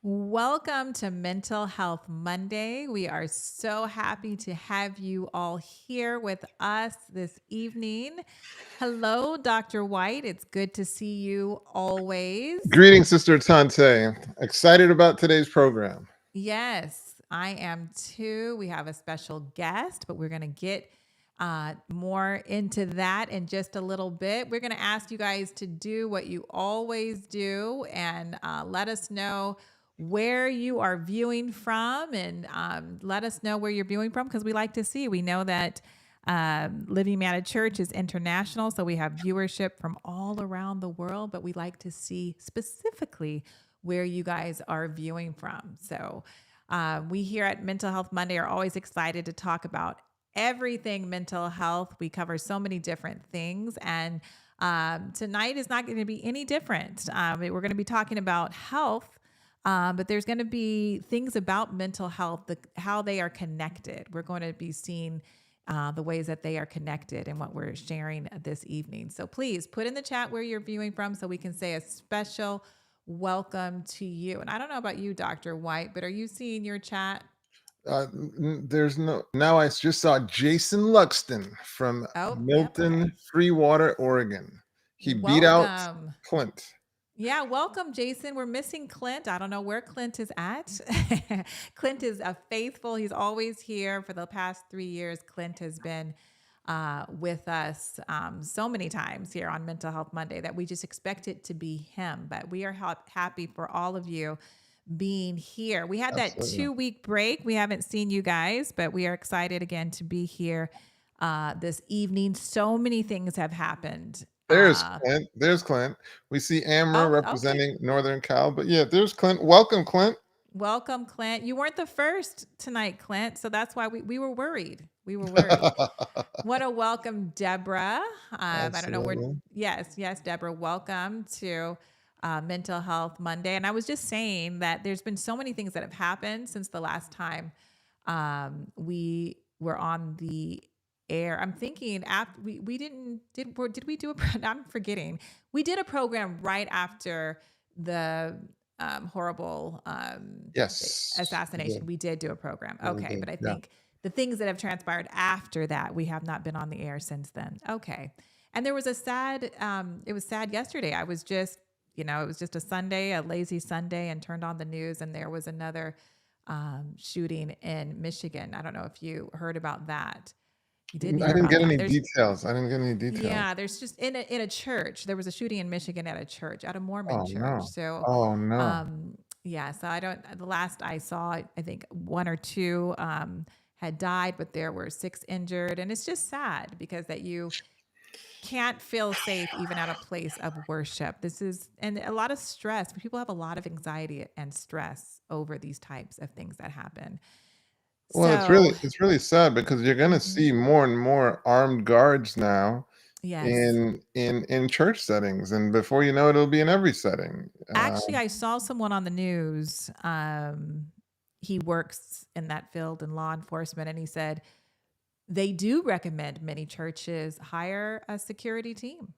Welcome to Mental Health Monday. We are so happy to have you all here with us this evening. Hello, Dr. Whyte. It's good to see you always. Greetings, Sister Atonte. Excited about today's program. Yes, I am too. We have a special guest, but we're going to get more into that in just a little bit. We're going to ask you guys to do what you always do and let us know where you are viewing from and let us know where you're viewing from because we like to see. We know that Living Man at Church is international, so we have viewership from all around the world, but we like to see specifically where you guys are viewing from. So, we here at Mental Health Monday are always excited to talk about everything mental health. We cover so many different things, and tonight is not going to be any different. We're going to be talking about health. But there's going to be things about mental health, how they are connected. We're going to be seeing the ways that they are connected and what we're sharing this evening. So please put in the chat where you're viewing from so we can say a special welcome to you. And I don't know about you, Dr. Whyte, but are you seeing your chat? There's no. Now I just saw Jason Luxton from Oh, yep. Milton, Okay. Freewater, Oregon. He beat out Welcome. Clint. Yeah, welcome, Jason. We're missing Clint. I don't know where Clint is at. Clint is a faithful. He's always here for the past 3 years. Clint has been with us so many times here on Mental Health Monday that we just expect it to be him. But we are happy for all of you being here. We had that Absolutely. 2 week break. We haven't seen you guys, but we are excited again to be here this evening. So many things have happened. There's Clint. There's Clint. We see Amber Oh, okay. representing Northern Cal, but yeah, there's Clint. Welcome, Clint. Welcome, Clint. You weren't the first tonight, Clint. So that's why we were worried. We were worried. Want to welcome Deborah. I don't know where. Absolutely. Yes, Deborah. Welcome to Mental Health Monday. And I was just saying that there's been so many things that have happened since the last time we were on the air. I'm thinking after we did we do a I'm forgetting. We did a program right after the horrible Yes. assassination. We did do a program. Yeah, we Okay, did. but I Yeah. think the things that have transpired after that, we have not been on the air since then. Okay. And there was a sad, it was sad yesterday. I was just, it was just a Sunday, a lazy Sunday, and turned on the news, and there was another shooting in Michigan. I don't know if you heard about that. You didn't I hear didn't about get that. any There's details. I didn't get any details. yeah, there's just in a church. There was a shooting in Michigan at a church, at a Mormon Oh church. no. So, Oh no. yeah. So I don't. The last I saw, I think one or two had died, but there were 6 injured, and it's just sad because that you can't feel safe even at a place of worship. This is and a lot of stress. People have a lot of anxiety and stress over these types of things that happen. Well, So, it's really sad because you're gonna mhm, see more and more armed guards now yes. in church settings, and before you know it, it'll be in every setting. Actually, I saw someone on the news. He works in that field in law enforcement, and he said they do recommend many churches hire a security team.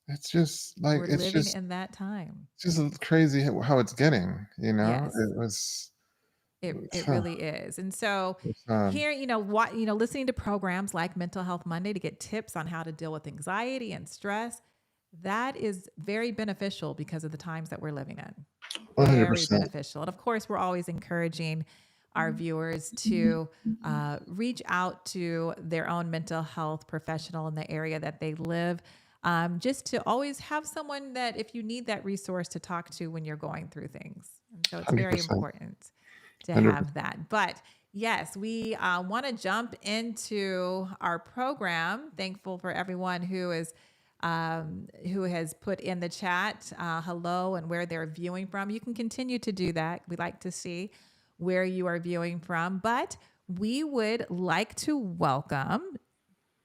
It's just like We're living in that time. it's just crazy how it's getting, you know? Yes, It was it really is. And so it's, here, listening to programs like Mental Health Monday to get tips on how to deal with anxiety and stress, that is very beneficial because of the times that we're living in. Very 100%. beneficial. And of course, we're always encouraging our viewers to reach out to their own mental health professional in the area that they live. Just to always have someone that, if you need that resource to talk to when you're going through things. And so it's very 100%. important to 100%. have that. But yes, we want to jump into our program. Thankful for everyone who has put in the chat hello and where they're viewing from. You can continue to do that. We like to see where you are viewing from, but we would like to welcome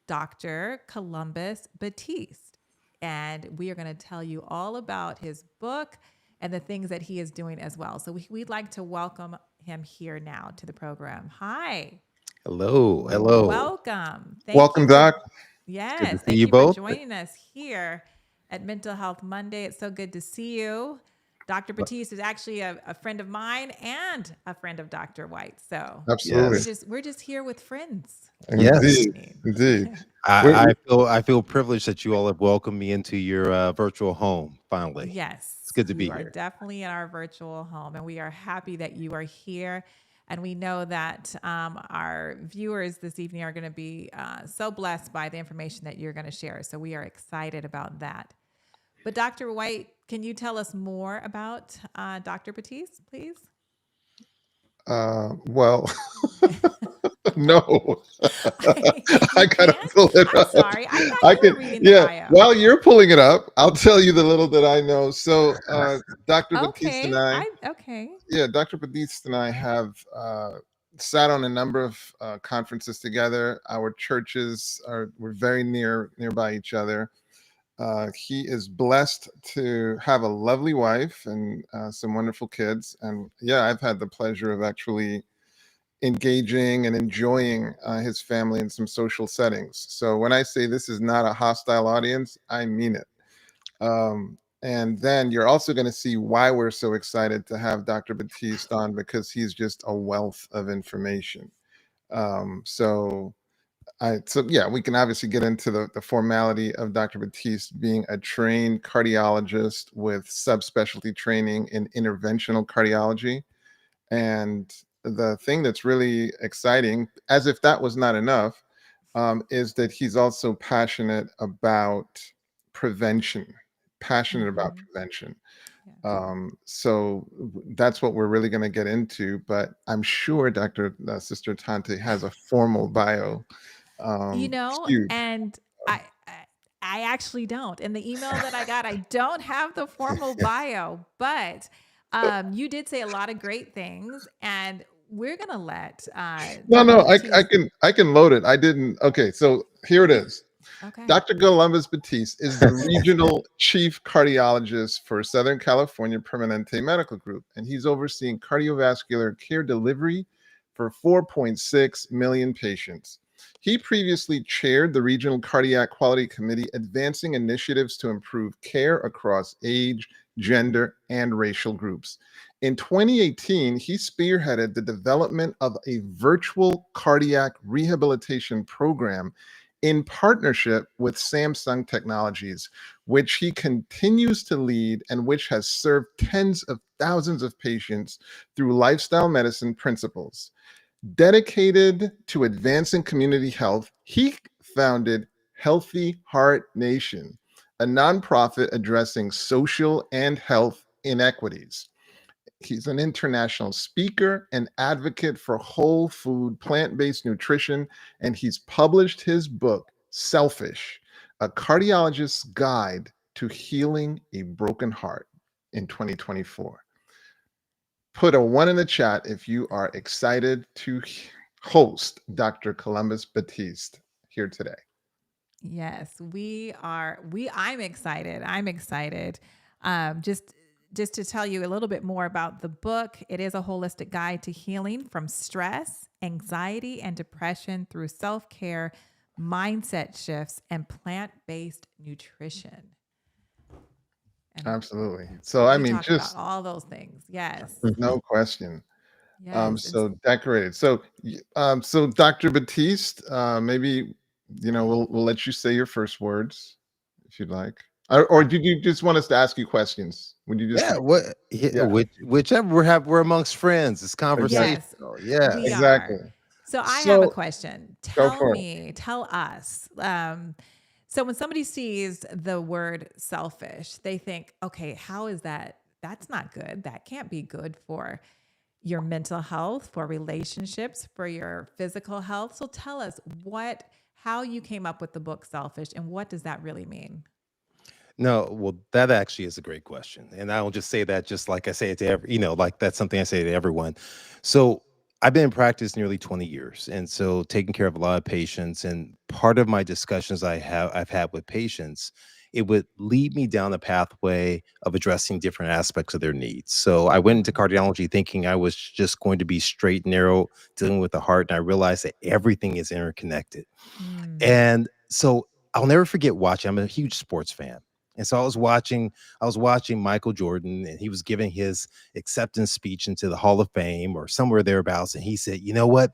Dr. Columbus Batiste. And we are going to tell you all about his book and the things that he is doing as well. So we'd like to welcome him here now to the program. Hi. Hello, hello. Welcome. Thank you Welcome, for Doc. It's good to yes, see thank you you for both. joining us here at Mental Health Monday. It's so good to see you. Dr. Batiste is actually a friend of mine and a friend of Dr. Whyte. So Absolutely. we're just here with friends Yes. this Indeed. evening. Indeed. I feel privileged that you all have welcomed me into your virtual home. Finally, it's Yes, good to be you are here. definitely in our virtual home, and we are happy that you are here. And we know that our viewers this evening are going to be so blessed by the information that you're going to share. So we are excited about that. But Dr. Whyte, can you tell us more about Dr. Batiste, please? Well, no. I You gotta can't? pull it I'm up. sorry. I thought I you were can, reading the yeah. bio. While you're pulling it up, I'll tell you the little that I know. So, Dr. Batiste and I, Okay. yeah, Dr. Batiste and I have sat on a number of conferences together. Our churches we're very nearby each other. He is blessed to have a lovely wife and some wonderful kids. And yeah, I've had the pleasure of actually engaging and enjoying his family in some social settings. So when I say this is not a hostile audience, I mean it. And then you're also going to see why we're so excited to have Dr. Batiste on, because he's just a wealth of information. So yeah, we can obviously get into the formality of Dr. Batiste being a trained cardiologist with subspecialty training in interventional cardiology. And the thing that's really exciting, as if that was not enough, is that he's also passionate about Mhm. prevention. Yeah. So that's what we're really going to get into. But I'm sure Sister Tante has a formal bio. Huge. And I actually don't. In the email that I got, I don't have the formal bio, but you did say a lot of great things, and we're gonna let Dr. No, Batiste. I can load it. I didn't. Okay, so here it is. Okay. Dr. Columbus Batiste is the regional chief cardiologist for Southern California Permanente Medical Group, and he's overseeing cardiovascular care delivery for 4.6 million patients. He previously chaired the Regional Cardiac Quality Committee, advancing initiatives to improve care across age, gender, and racial groups. In 2018, he spearheaded the development of a virtual cardiac rehabilitation program in partnership with Samsung Technologies, which he continues to lead and which has served tens of thousands of patients through lifestyle medicine principles. Dedicated to advancing community health, he founded Healthy Heart Nation, a nonprofit addressing social and health inequities. He's an international speaker and advocate for whole food, plant based nutrition, and he's published his book, Selfish, a cardiologist's guide to healing a broken heart, in 2024. Put a one in the chat if you are excited to host Dr. Columbus Batiste here today. Yes, we are. I'm excited. I'm excited. Just to tell you a little bit more about the book, it is a holistic guide to healing from stress, anxiety, and depression through self-care, mindset shifts, and plant-based nutrition. And Absolutely. So I mean, talk about just all those things. Yes. no question. Yes. So decorated. So Dr. Batiste, maybe we'll let you say your first words if you'd like. Or did you just want us to ask you questions? Would you just Yeah, like, what? Yeah, yeah, whichever we're amongst friends. It's conversational. Yes, we Yes. exactly. are. So I have a So question. go for it. Tell us. So when somebody sees the word selfish, they think, okay, how is that? That's not good. That can't be good for your mental health, for relationships, for your physical health. So tell us how you came up with the book Selfish, and what does that really mean? No, well, that actually is a great question. And I will just say that just like I say it to like that's something I say to everyone. So I've been in practice nearly 20 years. And so taking care of a lot of patients, and part of my discussions I've had with patients, it would lead me down a pathway of addressing different aspects of their needs. So I went into cardiology thinking I was just going to be straight, narrow, dealing with the heart. And I realized that everything is interconnected. Mm. And so I'll never forget watching. I'm a huge sports fan. And so I was watching Michael Jordan, and he was giving his acceptance speech into the Hall of Fame or somewhere thereabouts. And he said, you know what?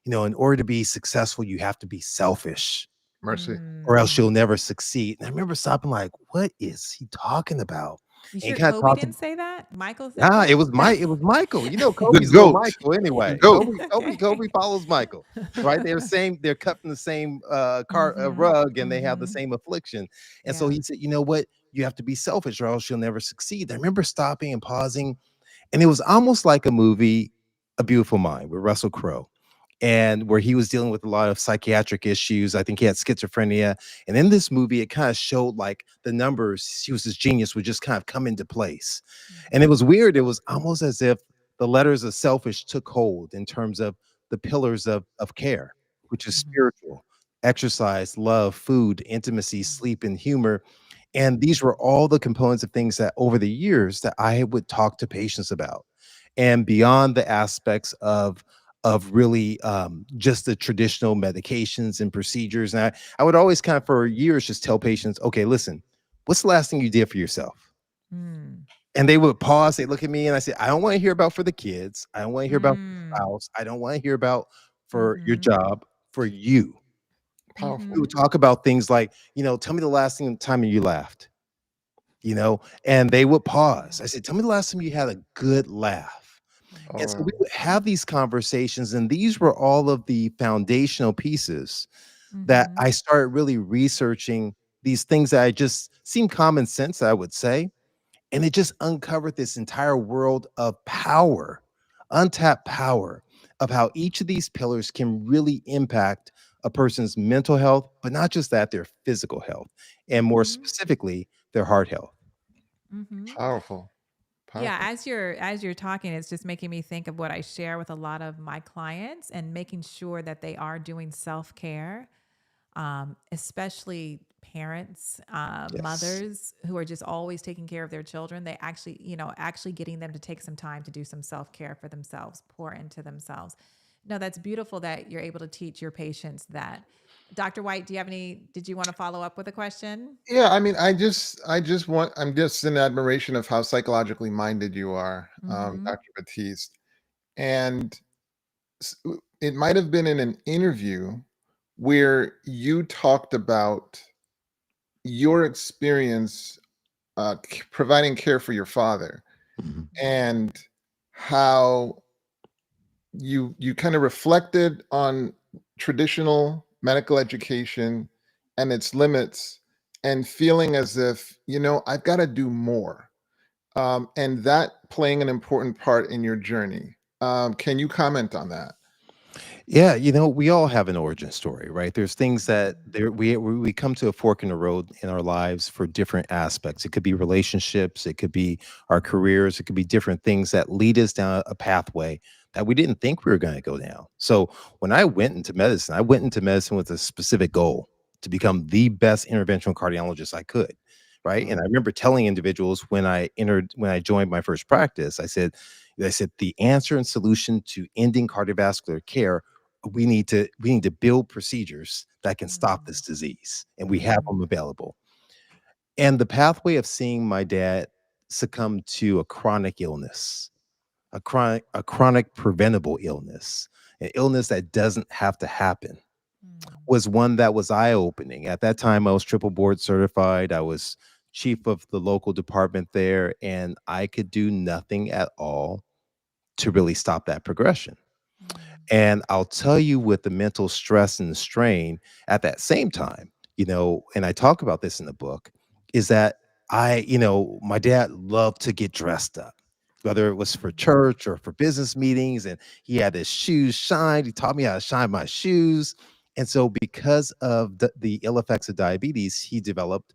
In order to be successful, you have to be selfish Mercy. or else Mm. you'll never succeed. And I remember stopping like, what is he talking about? You And sure kind of Kobe talked didn't say that? Michael said nah, that? It was Michael. The Kobe's little goat. Michael The anyway. goat. Kobe follows Michael, right? They're cut from the same Mhm. rug, and they have the Mhm. same affliction. And so Yeah. he said, you know what? You have to be selfish, or else you'll never succeed. I remember stopping and pausing, and it was almost like a movie, A Beautiful Mind, with Russell Crowe, and where he was dealing with a lot of psychiatric issues. I think he had schizophrenia. And in this movie, it kind of showed like the numbers, he was his genius, would just kind of come into place. And it Mhm. was weird. It was almost as if the letters of selfish took hold in terms of the pillars of care, which is Mhm. spiritual, exercise, love, food, intimacy, Mhm. sleep, and humor. And these were all the components of things that over the years that I would talk to patients about. And beyond the aspects of really just the traditional medications and procedures. And I would always kind of for years just tell patients, okay, listen, what's the last thing you did for yourself? Mm. And they would pause, they look at me and I say, I don't want to hear about for the kids. I don't want to hear about for the Mm. spouse. I don't want to hear about for your Mhm. job, for you. We Powerful. would Mhm. talk about things like, tell me the last time you laughed, and they would pause. Yeah. I said, tell me the last time you had a good laugh. Oh, And Mhm. so we wow. would have these conversations, and these were all of the foundational pieces that Mhm. I started really researching these things that I just seem common sense, I would say. And it just uncovered this entire world of power, untapped power of how each of these pillars can really impact a person's mental health, but not just that, their physical health, and more Mhm. specifically, their heart health. Mhm. Powerful. Yeah, Powerful. as you're talking, it's just making me think of what I share with a lot of my clients and making sure that they are doing self-care, especially parents, Yes. mothers who are just always taking care of their children. They actually, actually getting them to take some time to do some self-care for themselves, pour into themselves. No, that's beautiful that you're able to teach your patients that. Dr. White, did you want to follow up with a question? Yeah, I mean, I'm just in admiration of how psychologically minded you are, Mm-hmm. Dr. Batiste. And it might have been in an interview where you talked about your experience providing care for your father Mhm. and how you kind of reflected on traditional medical education and its limits and feeling as if I've got to do more, and that playing an important part in your journey. Can you comment on that? Yeah, we all have an origin story, right? There's things that we come to a fork in the road in our lives for different aspects. It could be relationships, it could be our careers, it could be different things that lead us down a pathway that we didn't think we were going to go down. So when I went into medicine with a specific goal to become the best interventional cardiologist I could, right? And I Mm, remember telling individuals when I joined my first practice, I said the answer and solution to ending cardiovascular care, we need to build procedures that can stop this disease, and we have them Mm-hmm. available. And the pathway of seeing my dad succumb to a chronic illness, a chronic preventable illness, an illness that doesn't have to happen, was one that was eye-opening. At that time, I was triple board certified. I was chief of the local department there, and I could do nothing at all to really stop that progression. And I'll tell you, with the mental stress and the strain at that same time, and I talk about this in the book, is that my dad loved to get dressed up, whether it was for church or for business meetings. And he had his shoes shined. He taught me how to shine my shoes. And so, because of the ill effects of diabetes, he developed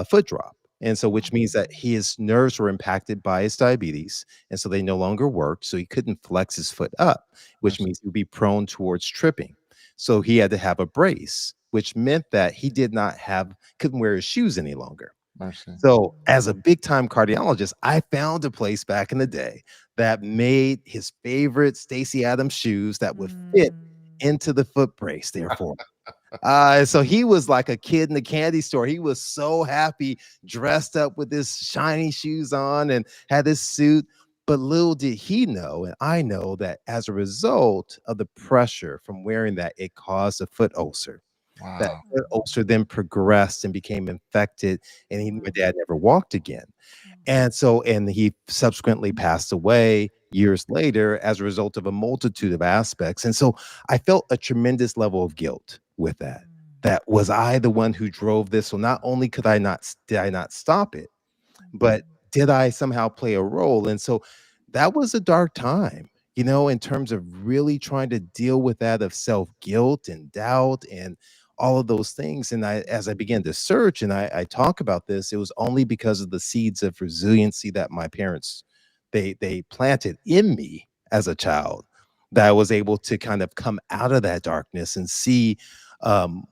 foot drop. And so, which means that his nerves were impacted by his diabetes. And so they no longer worked. So he couldn't flex his foot up, which mercy, means he would be prone towards tripping. So he had to have a brace, which meant that he couldn't wear his shoes any longer. mercy. So, as a big time cardiologist, I found a place back in the day that made his favorite Stacy Adams shoes that would fit into the foot brace, therefore. So he was like a kid in the candy store. He was so happy, dressed up with his shiny shoes on and had his suit. But little did he know, and I know that as a result of the pressure from wearing that, it caused a foot ulcer. That Wow. foot ulcer then progressed and became infected, and my dad never walked again. And so, and he subsequently passed away years later as a result of a multitude of aspects. And so I felt a tremendous level of guilt with that. That was I the one who drove this? So not only did I not stop it, but did I somehow play a role? And so that was a dark time, in terms of really trying to deal with that of self-guilt and doubt and all of those things. And as I began to search and I talk about this, it was only because of the seeds of resiliency that my parents they planted in me as a child that I was able to kind of come out of that darkness and see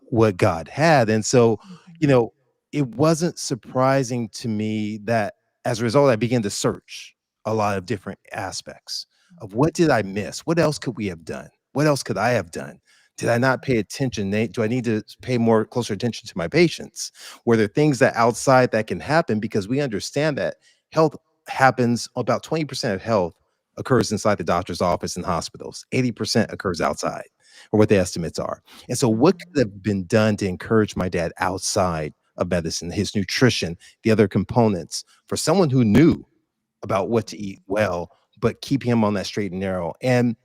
what God had. And so, you know, it wasn't surprising to me that as a result, I began to search a lot of different aspects of what did I miss? What else could we have done? What else could I have done? Did I not pay attention? Do I need to pay more closer attention to my patients? Were there things that outside that can happen? Because we understand that health happens, about 20% of health occurs inside the doctor's office and hospitals. 80% occurs outside, or what the estimates are. And so what could have been done to encourage my dad outside of medicine, his nutrition, the other components, for someone who knew about what to eat well, but keep him on that straight and narrow? And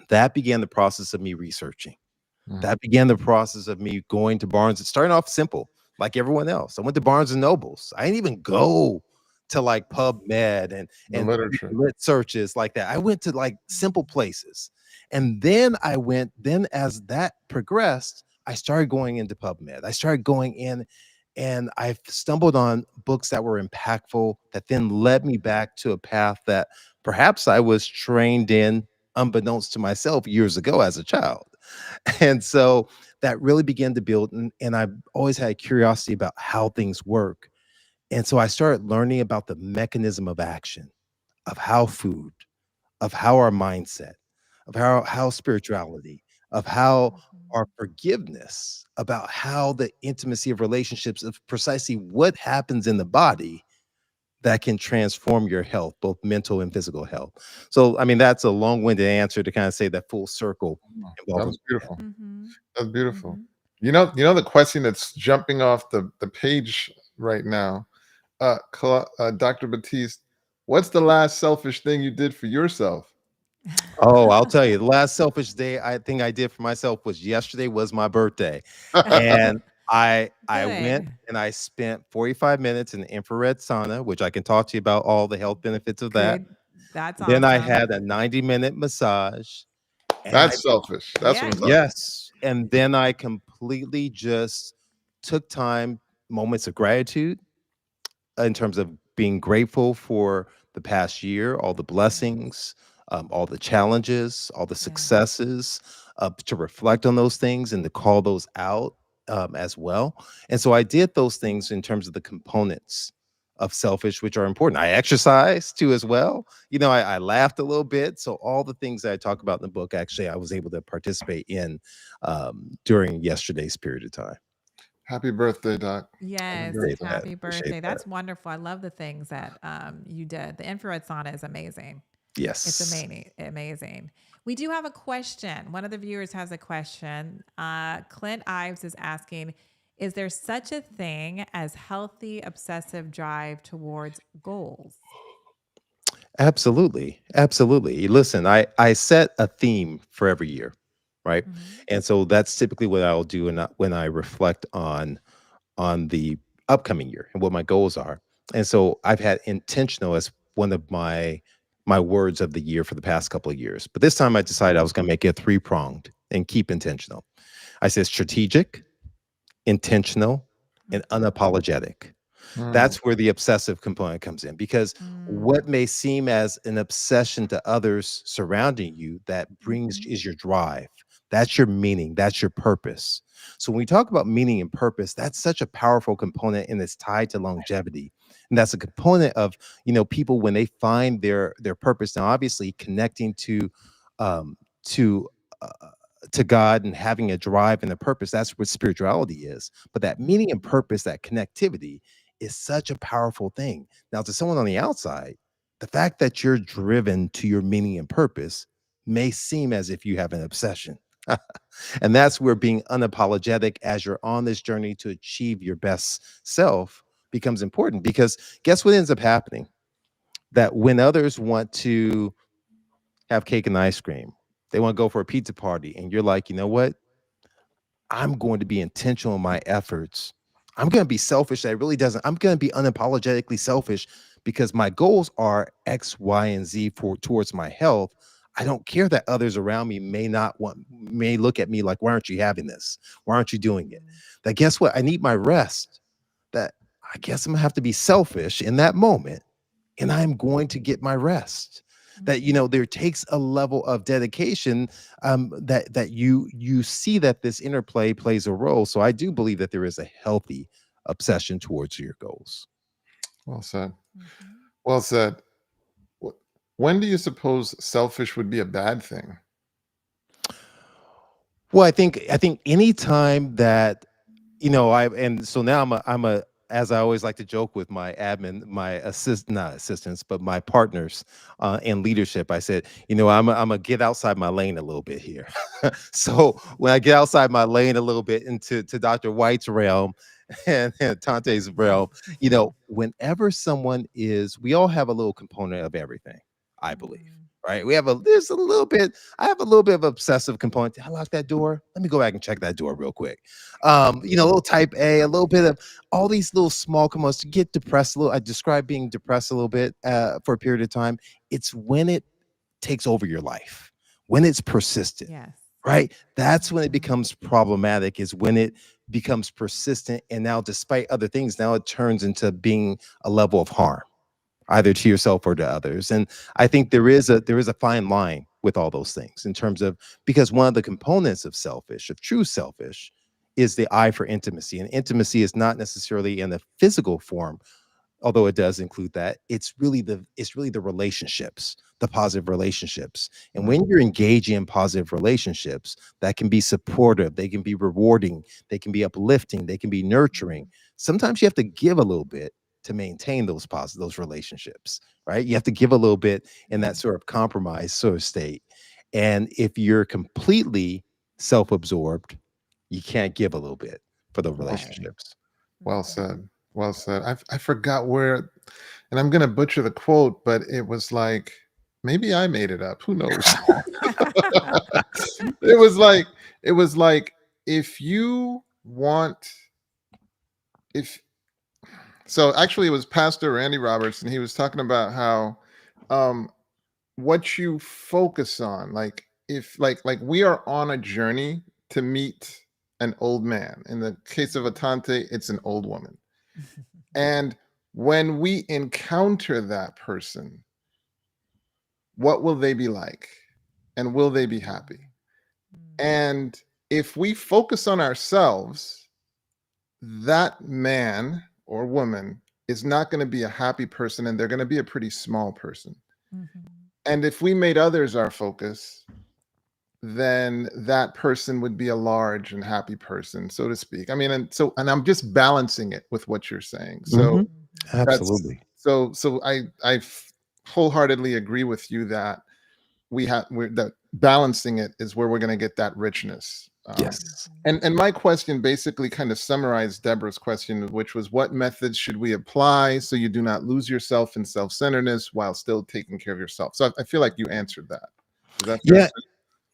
that began the process of me researching. Mm. That began the process of me going to Barnes. It started off simple, like everyone else. I went to Barnes and Nobles. I didn't even go to like PubMed The and literature. lit searches like that. I went to like simple places. And then then as that progressed, I started going into PubMed. I started going in and I stumbled on books that were impactful that then led me back to a path that perhaps I was trained in unbeknownst to myself years ago as a child. And so that really began to build, and I've always had curiosity about how things work. And so I started learning about the mechanism of action, of how food, of how our mindset, of how spirituality, of how our forgiveness, about how the intimacy of relationships, of precisely what happens in the body that can transform your health, both mental and physical health. So, I mean, that's a long-winded answer to kind of say that full circle Oh, that involving. was beautiful. Mm-hmm. That's beautiful. Mm-hmm. The question that's jumping off the page right now, Dr. Batiste, what's the last selfish thing you did for yourself? Oh, I'll tell you, the last selfish day I think I did for myself was yesterday was my birthday. And I went Good. and I spent 45 minutes in the infrared sauna, which I can talk to you about all the health benefits of that. Good. That's Then I awesome. had a 90-minute massage and I That's selfish. That's Yeah. what's up. yes, and then I completely just took time, moments of gratitude in terms of being grateful for the past year, all the blessings, all the challenges, all the Yeah. successes, to reflect on those things and to call those out as well. And so I did those things in terms of the components of selfish, which are important. I exercise too as well. I laughed a little bit. So all the things that I talk about in the book, actually, I was able to participate in during yesterday's period of time. Happy birthday, Doc. Happy Yes. Appreciate birthday. that. Happy Appreciate birthday. that. That's wonderful. I love the things that you did. The infrared sauna is amazing. It's Yes. amazing. Amazing. We do have a question. One of the viewers has a question. Clint Ives is asking, is there such a thing as healthy obsessive drive towards goals? Absolutely. Absolutely. Listen, I set a theme for every year, right? Mm-hmm. And so that's typically what I'll do when I reflect on the upcoming year and what my goals are. And so I've had intentional as one of my words of the year for the past couple of years. But this time I decided I was going to make it three-pronged and keep intentional. I said strategic, intentional, and unapologetic. Mm. That's where the obsessive component comes in, because Mm-hmm. what may seem as an obsession to others surrounding you, that brings Mm-hmm. is your drive. That's your meaning. That's your purpose. So when we talk about meaning and purpose, that's such a powerful component and it's tied to longevity. And that's a component of, people when they find their purpose. Now, obviously connecting to uh, to God and having a drive and a purpose. That's what spirituality is. But that meaning and purpose, that connectivity is such a powerful thing. Now, to someone on the outside, the fact that you're driven to your meaning and purpose may seem as if you have an obsession. And that's where being unapologetic as you're on this journey to achieve your best self becomes important. Because guess what ends up happening? That when others want to have cake and ice cream, they want to go for a pizza party, and you're like, you know what? I'm going to be intentional in my efforts. I'm going to be selfish. That really doesn't. I'm going to be unapologetically selfish because my goals are X, Y, and Z for towards my health. I don't care that others around me may look at me like, why aren't you having this? Why aren't you doing it? That guess what? I need my rest. That I guess I'm gonna have to be selfish in that moment, and I'm going to get my rest. That there takes a level of dedication, that you see that this interplay plays a role. So I do believe that there is a healthy obsession towards your goals. Well said. Well said. When do you suppose selfish would be a bad thing? Well, I think anytime that and so now I'm a as I always like to joke with my admin, my not assistants, but my partners in leadership. I said, I'm a get outside my lane a little bit here. So when I get outside my lane a little bit into Dr. Whyte's realm and Tante's realm, whenever we all have a little component of everything, I believe. Right. There's a little bit, I have a little bit of obsessive component. Did I lock that door? Let me go back and check that door real quick. A little type A, a little bit of all these little small components to get depressed a little. I describe being depressed a little bit for a period of time. It's when it takes over your life, when it's persistent. Yes. Right. That's when it becomes problematic, is when it becomes persistent. And now, despite other things, now it turns into being a level of harm, either to yourself or to others. And I think there is a fine line with all those things in terms of, because one of the components of true selfish, is the eye for intimacy. And intimacy is not necessarily in the physical form, although it does include that. It's really the relationships, the positive relationships. And when you're engaging in positive relationships that can be supportive, they can be rewarding, they can be uplifting, they can be nurturing. Sometimes you have to give a little bit to maintain those relationships, right? You have to give a little bit in that sort of compromise sort of state. And if you're completely self-absorbed, you can't give a little bit for the relationships. Well said. Well said. I forgot where, and I'm gonna butcher the quote, but it was like, maybe I made it up. Who knows? It was like if you want, if so actually it was Pastor Randy Roberts, and he was talking about how what you focus on, like if like we are on a journey to meet an old man. In the case of Atonte, it's an old woman. And when we encounter that person, what will they be like? And will they be happy? And if we focus on ourselves, that man or woman is not going to be a happy person, and they're going to be a pretty small person. And if we made others our focus, then that person would be a large and happy person, so to speak. I mean, and I'm just balancing it with what you're saying. So Absolutely. so I wholeheartedly agree with you that that balancing it is where we're going to get that richness. Yes. And my question basically kind of summarized Deborah's question, which was, what methods should we apply so you do not lose yourself in self-centeredness while still taking care of yourself? So I feel like you answered that. Is that fair?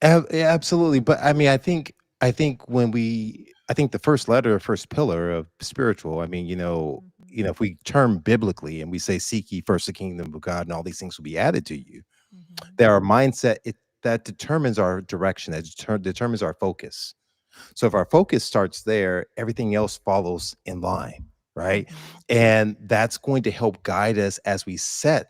Yeah, absolutely. But I mean, I think the first letter, first pillar of spiritual, I mean, if we term biblically and we say, seek ye first the kingdom of God and all these things will be added to you, that our mindset, that determines our direction, that determines our focus. So if our focus starts there, everything else follows in line, right? And that's going to help guide us as we set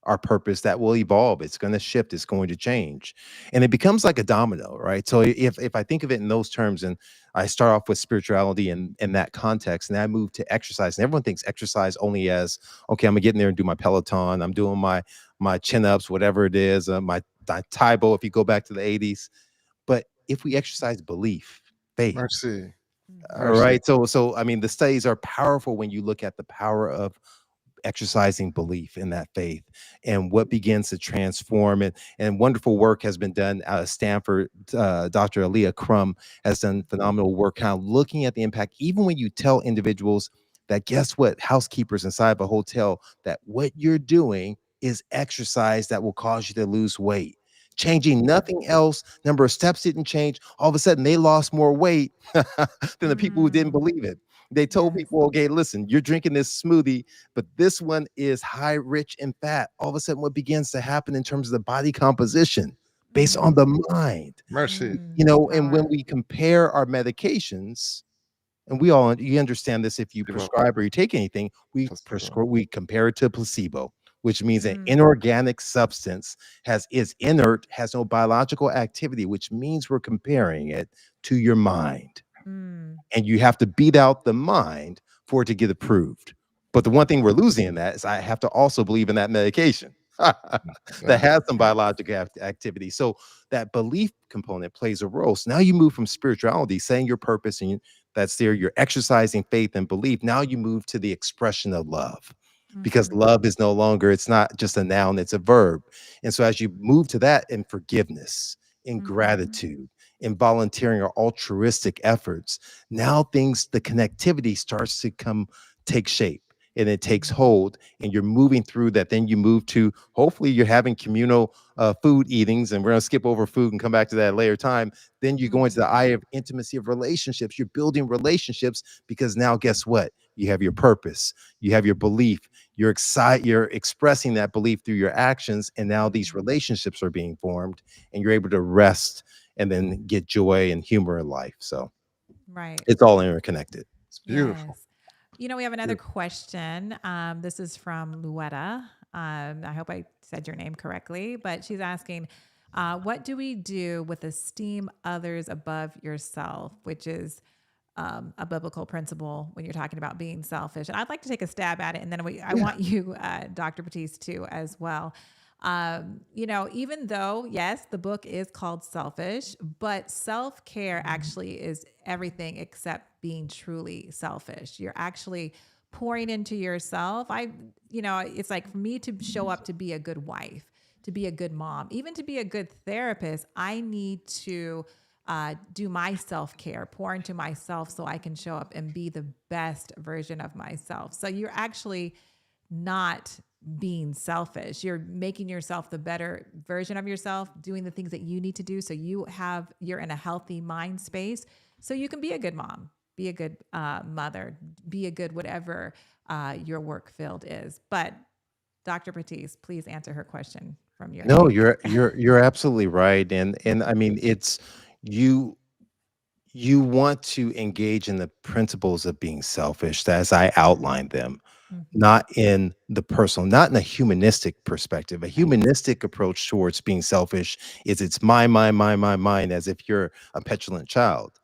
our purpose. That will evolve. It's going to shift. It's going to change. And it becomes like a domino, right? So if I think of it in those terms, and I start off with spirituality in that context, and I move to exercise, and everyone thinks exercise only as, okay, I'm gonna get in there and do my Peloton. I'm doing my chin ups, whatever it is, my Taibo, if you go back to the 80s. But if we exercise belief, faith. Mercy. All Mhm. Mercy. right. So I mean, the studies are powerful when you look at the power of exercising belief in that faith and what begins to transform it. And wonderful work has been done out of Stanford. Dr. Aaliyah Crum has done phenomenal work, kind of looking at the impact, even when you tell individuals that, guess what, housekeepers inside of a hotel, that what you're doing is exercise that will cause you to lose weight. Changing nothing else, number of steps didn't change. All of a sudden, they lost more weight than the people who didn't Mm. believe it. They told Yes. people, okay, listen, you're drinking this smoothie, but this one is high, rich in fat. All of a sudden, what begins to happen in terms of the body composition based on Mm. the mind, Mercy. The and when power. we compare our medications, and we all, you understand this, if you Placebo. prescribe or you take anything, Placebo. we compare it to a placebo, which means an Mm. inorganic substance is inert, has no biological activity, which means we're comparing it to your mind, Mm. and you have to beat out the mind for it to get approved. But the one thing we're losing in that is I have to also believe in that medication that has some Yes. biological activity. So that belief component plays a role. So now you move from spirituality, saying your purpose, and that's there, you're exercising faith and belief. Now you move to the expression of love, because Mhm. love is no longer, it's not just a noun, it's a verb. And so as you move to that in forgiveness, in Mhm. gratitude, in volunteering or altruistic efforts, now things, the connectivity starts to take shape, and it takes hold, and you're moving through that. Then you move to, hopefully you're having communal food eatings, and we're going to skip over food and come back to that at a later time. Then you go into the Mhm. eye of intimacy of relationships. You're building relationships, because now guess what, you have your purpose, you have your belief, you're excited, you're expressing that belief through your actions, and now these Mhm. relationships are being formed, and you're able to rest and then get joy and humor in life. So Right. it's all interconnected. It's beautiful. Yes. We have another Beautiful. question. This is from Luetta. I hope I said your name correctly, but she's asking, what do we do with esteem others above yourself, which is a biblical principle when you're talking about being selfish. And I'd like to take a stab at it. And then I Yeah. want you, Dr. Batiste, too, as well. Even though, yes, the book is called Selfish, but self care actually is everything except being truly selfish. You're actually pouring into yourself. It's like for me to show up to be a good wife, to be a good mom, even to be a good therapist, I need to do my self care, pour into myself so I can show up and be the best version of myself. So you're actually not being selfish. You're making yourself the better version of yourself, doing the things that you need to do so you're in a healthy mind space so you can be a good mom, be a good mother, be a good whatever your work field is. But Dr. Batiste, please answer her question from your No, take. you're absolutely right. And I mean, it's you you want to engage in the principles of being selfish as I outlined them, Mhm. not in the personal, not in a humanistic perspective. A Right. humanistic approach towards being selfish is it's mine, as if you're a petulant child.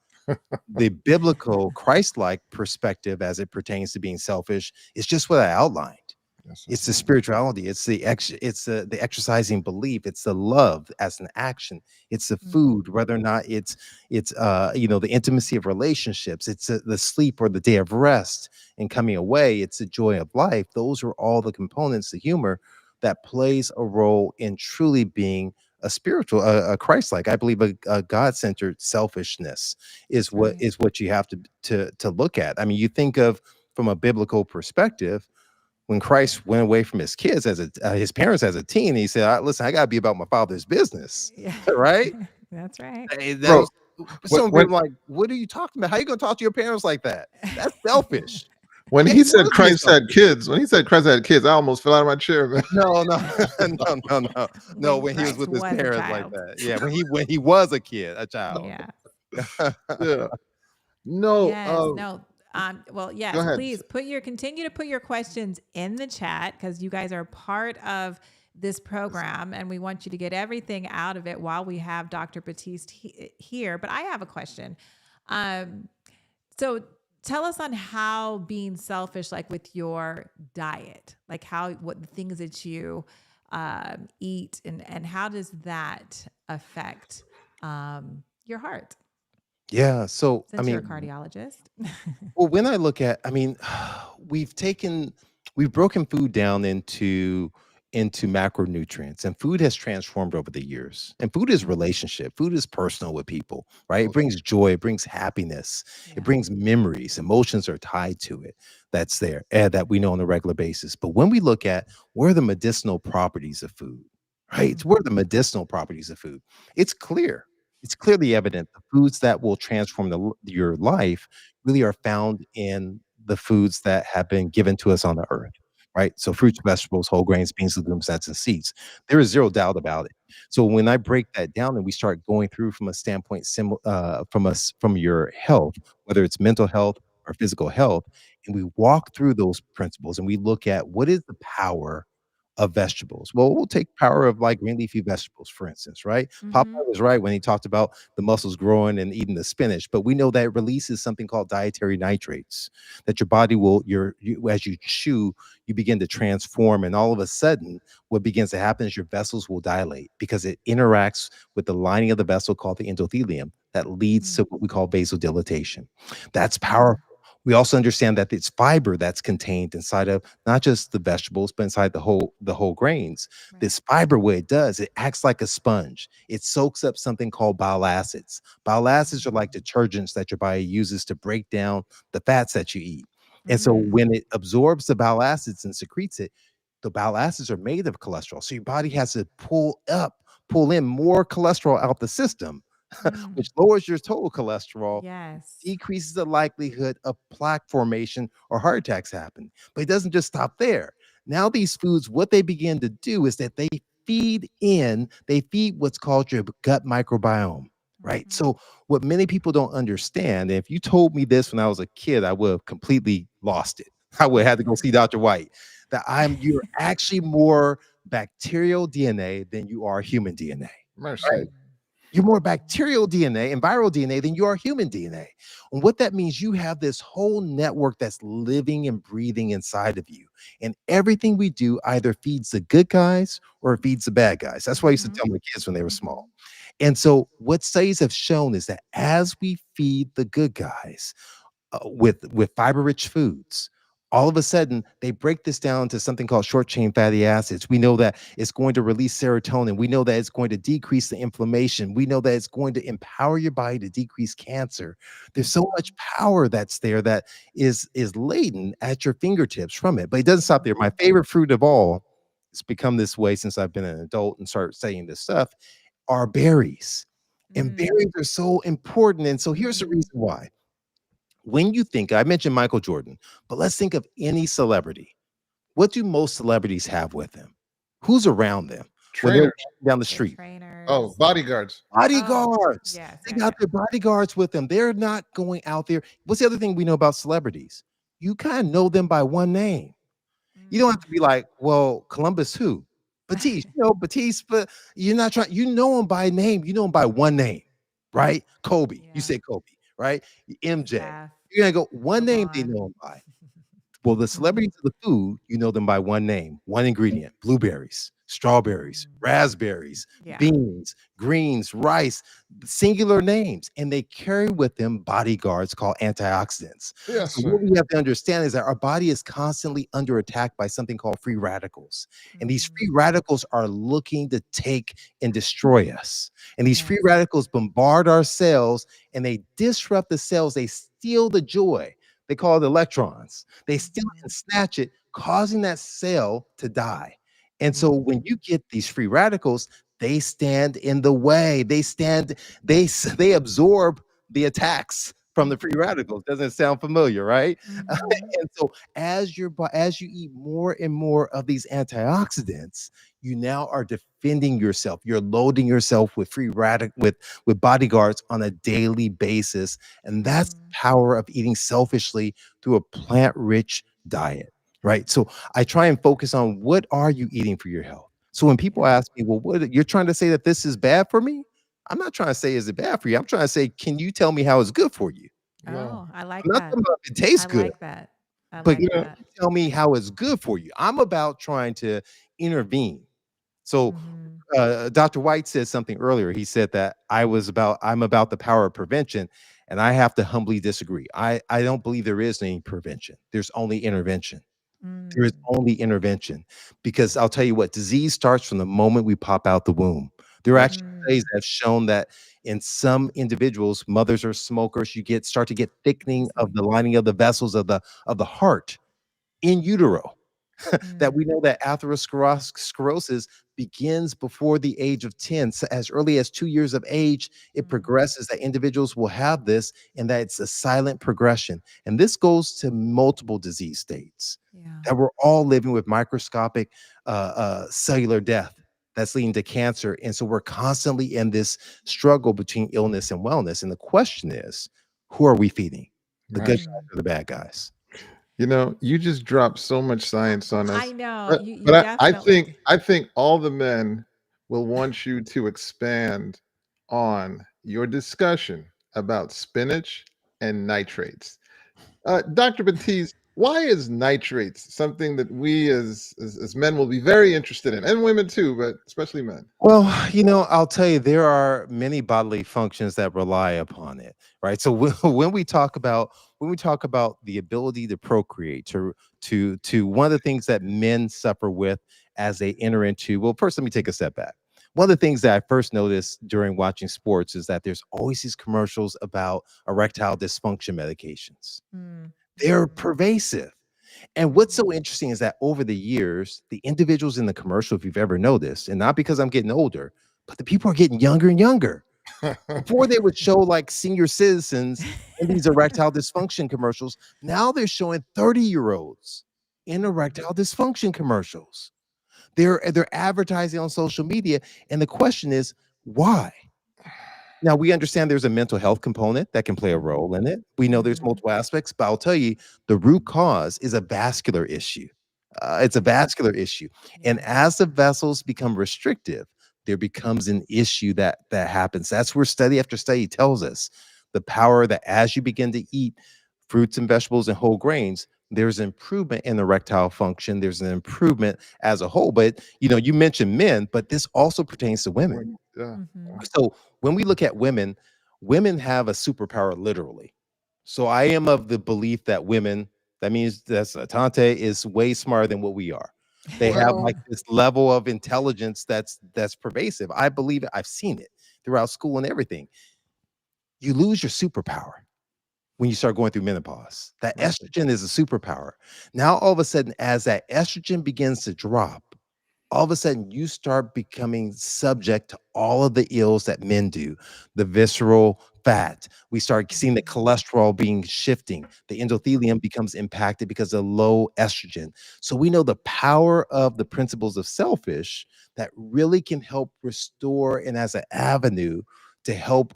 The biblical Christ-like perspective as it pertains to being selfish is just what I outlined. Yes, sir. It's the spirituality. It's the exercising belief. It's the love as an action. It's the food, Mhm. whether or not the intimacy of relationships. It's the sleep or the day of rest and coming away. It's the joy of life. Those are all the components, the humor that plays a role in truly being a spiritual, a Christ-like. I believe a God-centered selfishness is That's what right. is what you have to look at. I mean, you think of from a biblical perspective when Christ went away from his kids his parents as a teen, he said, "Listen, I got to be about my father's business," Yeah. right? That's right. That Bro, was when some when people are like, "What are you talking about? How you going to talk to your parents like that? That's selfish." when Yeah, he he said was being Christ had selfish. kids, I almost fell out of my chair, man. No, no, no. When When he was Christ with his was a parents like child. that, yeah. When he was a kid, a child. Yeah. Yeah. No, Yes. No. Well, go yes, ahead. please continue to put your questions in the chat because you guys are part of this program and we want you to get everything out of it while we have Dr. Batiste here. But I have a question. Um, so tell us on how being selfish, like with your diet, like what the things that you eat and how does that affect your heart Yeah. So, I since you're a mean, cardiologist? well, when I look at, I mean, we've taken, we've broken food down into macronutrients, and food has transformed over the years. And food is Mm, relationship. Food is personal with people, right? It Oh, brings joy, it brings happiness, it yeah. brings memories, emotions are tied to it. That's there, and that we know on a regular basis. But when we look at where are the medicinal properties of food, right? Where are the Mhm. medicinal properties of food? It's clear. It's clearly evident the foods that will transform your life really are found in the foods that have been given to us on the earth, right? So fruits, vegetables, whole grains, beans, legumes, nuts, and seeds. There is zero doubt about it. So when I break that down and we start going through from a standpoint from your health, whether it's mental health or physical health, and we walk through those principles and we look at what is the power of vegetables. Well, we'll take power of like green leafy vegetables, for instance, right? Popeye Mhm. was right when he talked about the muscles growing and eating the spinach, but we know that it releases something called dietary nitrates that your body will, as you chew, you begin to transform. And all of a sudden, what begins to happen is your vessels will dilate because it interacts with the lining of the vessel called the endothelium that leads Mm. to what we call vasodilatation. That's Mm. powerful. We also understand that it's fiber that's contained inside of not just the vegetables, but inside the whole grains. Right. This fiber, what it does, it acts like a sponge. It soaks up something called bile acids. Bile acids are like Mm. detergents that your body uses to break down the fats that you eat. And so Mm. when it absorbs the bile acids and secretes it, the bile acids are made of cholesterol. So your body has to pull in more cholesterol out the system, Mm. which lowers your total cholesterol, Yes. decreases the likelihood of plaque formation or heart attacks happen. But it doesn't just stop there. Now, these foods, what they begin to do is that they feed what's called your gut microbiome, right? Mhm. So, what many people don't understand, and if you told me this when I was a kid, I would have completely lost it. I would have had to go see Dr. White. That you're actually more bacterial DNA than you are human DNA. mercy. You're more bacterial DNA and viral DNA than you are human DNA. And what that means, you have this whole network that's living and breathing inside of you. And everything we do either feeds the good guys or it feeds the bad guys. That's what I used to Mhm. tell my kids when they were small. Mhm. And so, what studies have shown is that as we feed the good guys, with fiber rich foods, all of a sudden they break this down to something called short chain fatty acids. We know that it's going to release serotonin. We know that it's going to decrease the inflammation. We know that it's going to empower your body to decrease cancer. There's so much Mhm. power that's there that is latent at your fingertips from it. But it doesn't stop there. My Mhm. favorite fruit of all, it's become this way since I've been an adult and started studying this stuff, are berries. And Mm. berries are so important. And so here's the Mhm. reason why. When you think, I mentioned Michael Jordan, but let's think of any celebrity. What do most celebrities have with them? Who's around them when they're Trainers. walking down the Their street? Oh, trainers. bodyguards. Oh, Bodyguards. yes, They yeah, got yeah. their bodyguards with them. They're not going out there. What's the other thing we know about celebrities? You kind of know them by one name. You don't have Mm. to be like, well, Columbus who? Batiste, Batiste, but you're not trying, you know him by name, you know him by one name, right? Kobe. You Yeah. say Kobe, right? MJ. Steph, You're gonna go one name they LeBron. know him by. Well, the Mhm. celebrities of the food, you know them by one name, one ingredient: blueberries, strawberries, Mm. raspberries, Yeah. beans, greens, rice, singular names. And they carry with them bodyguards called antioxidants. Yes, So, Mhm. sir. what we have to understand is that our body is constantly under attack by something called free radicals. And these free Mhm. radicals are looking to take and destroy us. And these free Yes. radicals bombard our cells and they disrupt the cells, they steal the joy. They call it electrons. They steal it and Mhm. snatch it, causing that cell to die. And so when Mhm. you get these free radicals, they stand in the way. They absorb the attacks from the free Mhm. radicals. Doesn't it sound familiar, right? Mhm. And so as you eat more and more of these antioxidants, you now are defending yourself. You're loading yourself with with bodyguards on a daily basis, and that's the Mhm. power of eating selfishly through a plant-rich diet, right? So I try and focus on what are you eating for your health. So when people Yeah. ask me, well, what you're trying to say that this is bad for me? I'm not trying to say is it bad for you. I'm trying to say, can you tell me how it's good for you? No. Oh, I I'm like not that. talking about if it tastes I good, like that. I but You like know, that. tell me how it's good for you. I'm about trying to intervene. So Mhm. Dr. Whyte said something earlier. He said that I'm about the power of prevention, and I have to humbly disagree. I don't believe there is any prevention. There's only intervention. There is Mm. only intervention, because I'll tell you what, disease starts from the moment we pop out the womb. There are actually studies Mm. that have shown that in some individuals, mothers or smokers, start to get thickening of Crazy. the lining of the vessels of the heart in utero. That we Mm. know that atherosclerosis begins before the age of 10. So as early as 2 years of age, it Mm. progresses, that individuals will have this, and that it's a silent progression. And this goes to multiple disease states Yeah. that we're all living with microscopic cellular death that's leading to cancer. And so we're constantly in this struggle between illness and wellness. And the question is, who are we feeding? The good Right. guys Mm. or the bad guys? You know, you just dropped so much science on I us. know. But You but I definitely think do. I think all the men will want you to expand on your discussion about spinach and nitrates. Dr. Batiste, why is nitrates something that we as men will be very interested in, and women too, but especially men? Well, I'll tell you, there are many bodily functions that rely upon it, right? So when we talk about the ability to procreate, to one of the things that men suffer with as they enter into, well, first let me take a step back. One of the things that I first noticed during watching sports is that there's always these commercials about erectile dysfunction medications. Mm. They're Mhm. pervasive. And what's Mhm. so interesting is that over the years, the individuals in the commercial, if you've ever noticed, and not because I'm getting older, but the people are getting younger and younger. Before they would show like senior citizens in these erectile dysfunction commercials, now they're showing 30-year-olds in Mhm. erectile dysfunction commercials. They're advertising on social media, and the question is, why? Now we understand there's a mental health component that can play a role in Mhm. it. We know there's Mhm. multiple aspects, but I'll tell you, the root cause is a vascular issue. It's a Yeah. vascular issue, and Yeah. as the vessels become restrictive, there becomes an issue that happens. That's where study after study tells us the power that as you begin to eat fruits and vegetables and whole grains, there's improvement in erectile function. There's an improvement as a whole. But you mentioned men, but this also pertains to women. Women, yeah. Mhm. So when we look at women, women have a superpower literally. So I am of the belief that women, that means that's Atonte, is way smarter than what we are. They have Well, like this level of intelligence that's pervasive. I believe it. I've seen it throughout school and everything. You lose your superpower when you start going through menopause. That right. estrogen is a superpower. Now all of a sudden, as that estrogen begins to drop, all of a sudden you start becoming subject to all of the ills that men do, the visceral fat. We start seeing the Mhm. cholesterol being shifting. The endothelium becomes impacted because of low estrogen. So we know the power of the principles of selfish that really can help restore and as an avenue to help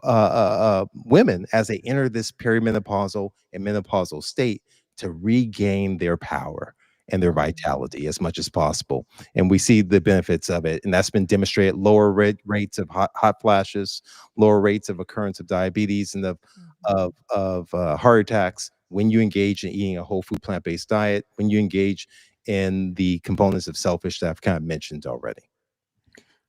women as they enter this perimenopausal and menopausal state to regain their power and their Mhm. vitality as much as possible. And we see the benefits of it, and that's been demonstrated: lower rates of hot flashes, lower rates of occurrence of diabetes and Mhm. of heart attacks when you engage in eating a whole food plant-based diet, when you engage in the components of selfish that I've kind of mentioned already.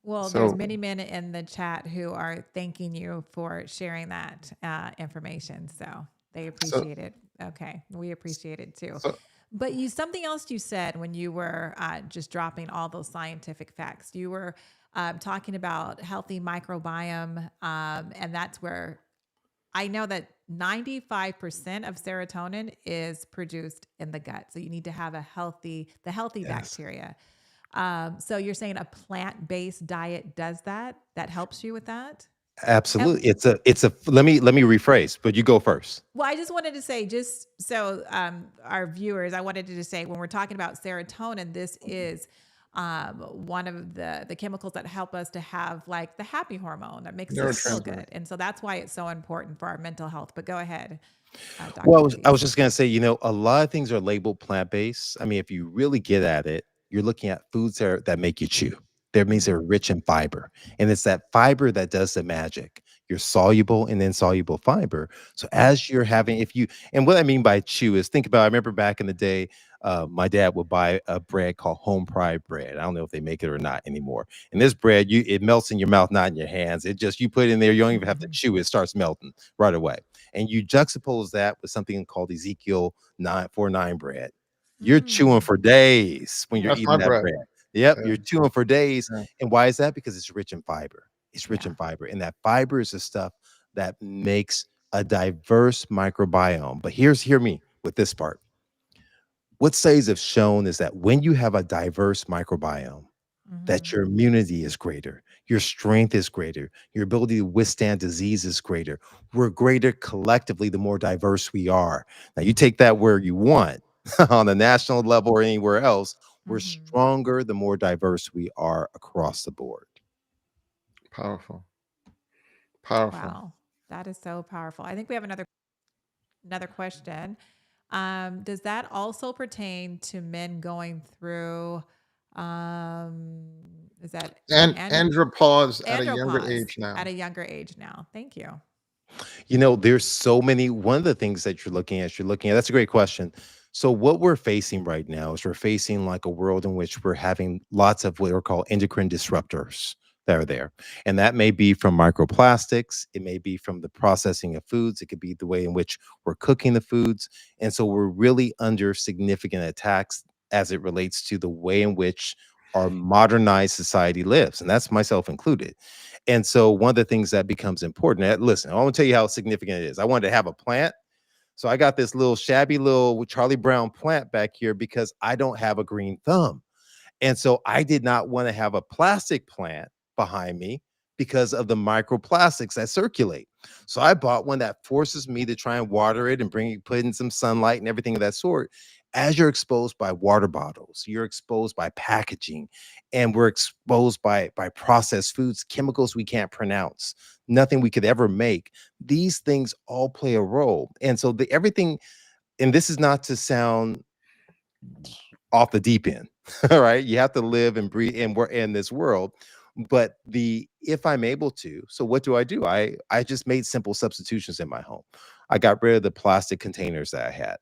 Well, there's So many men in the chat who are thanking you for sharing that information. So they so appreciate it. Okay. We appreciate it too. so But something else you said when you were just dropping all those scientific facts, you were talking about healthy microbiome. And that's where I know that 95% of serotonin is produced in the gut. So you need to have the healthy Yes. bacteria. So you're saying a plant-based diet does that? That helps you with that? And Absolutely. It's a let me rephrase, but you go first. well, I just wanted to say, just so our viewers, I wanted to just say when we're talking about serotonin, this is one of the chemicals that help us to have like the happy hormone that makes us feel neurotransmitter. good, and so that's why it's so important for our mental health. But go ahead, Well, Dr. I was Batiste. just gonna say, a lot of things are labeled plant-based. I mean, if you really get at it, you're looking at foods that make you chew. That means they're Mm, rich in fiber, and it's that fiber that does the magic. your soluble and insoluble fiber. So as you're having, if you, and what I mean by chew is think about, I remember back in the day, my dad would buy a bread called home fried bread. I don't know if they make it or not anymore. And this bread, it melts in your mouth, not in your hands. It just, you put it in there, you don't even have to Mhm. chew it, starts melting right away. And you juxtapose that with something called Ezekiel 949 bread. You're chewing Mm. for days when you're That's Right. my eating that bread. bread. Yep, Yeah, you're chewing for days. yeah. And why is that? Because it's rich in fiber. It's rich Yeah. in fiber. And that fiber is the stuff that makes a diverse microbiome. But hear me with this part. What studies have shown is that when you have a diverse microbiome, that Mhm. your immunity is greater, your strength is greater, your ability to withstand disease is greater. We're greater collectively the more diverse we are. Now, you take that where you want on the national level or anywhere else, we're Mhm. stronger the more diverse we are across the board. Powerful. Powerful. Wow. That is so powerful. I think we have another question. Does that also pertain to men going through um is that And and andropause at a younger andropause age at now. a younger age now? Thank you. You know, there's so many. One of the things that you're looking at, that's a great question. So, what we're facing right now is we're facing like a world in which we're having lots of what are called endocrine disruptors that are there. And that may be from microplastics, it may be from the processing of foods, it could be the way in which we're cooking the foods. And so, we're really under significant attacks as it relates to the way in which our modernized society lives. And that's myself included. And so one of the things that becomes important, listen, I want to tell you how significant it is. I wanted to have a plant. So I got this little shabby little Charlie Brown plant back here because I don't have a green thumb. And so I did not want to have a plastic plant behind me because of the microplastics that circulate. So I bought one that forces me to try and water it and put in some sunlight and everything of that sort. As you're exposed by water bottles, you're exposed by packaging, and we're exposed by processed foods, chemicals we can't pronounce, nothing we could ever make. These things all play a role. And so the everything, and this is not to sound off the deep end. All right. You have to live and breathe and we're in this world. But the if I'm able to, so what do? I just made simple substitutions in my home. I got rid of the plastic containers that I had.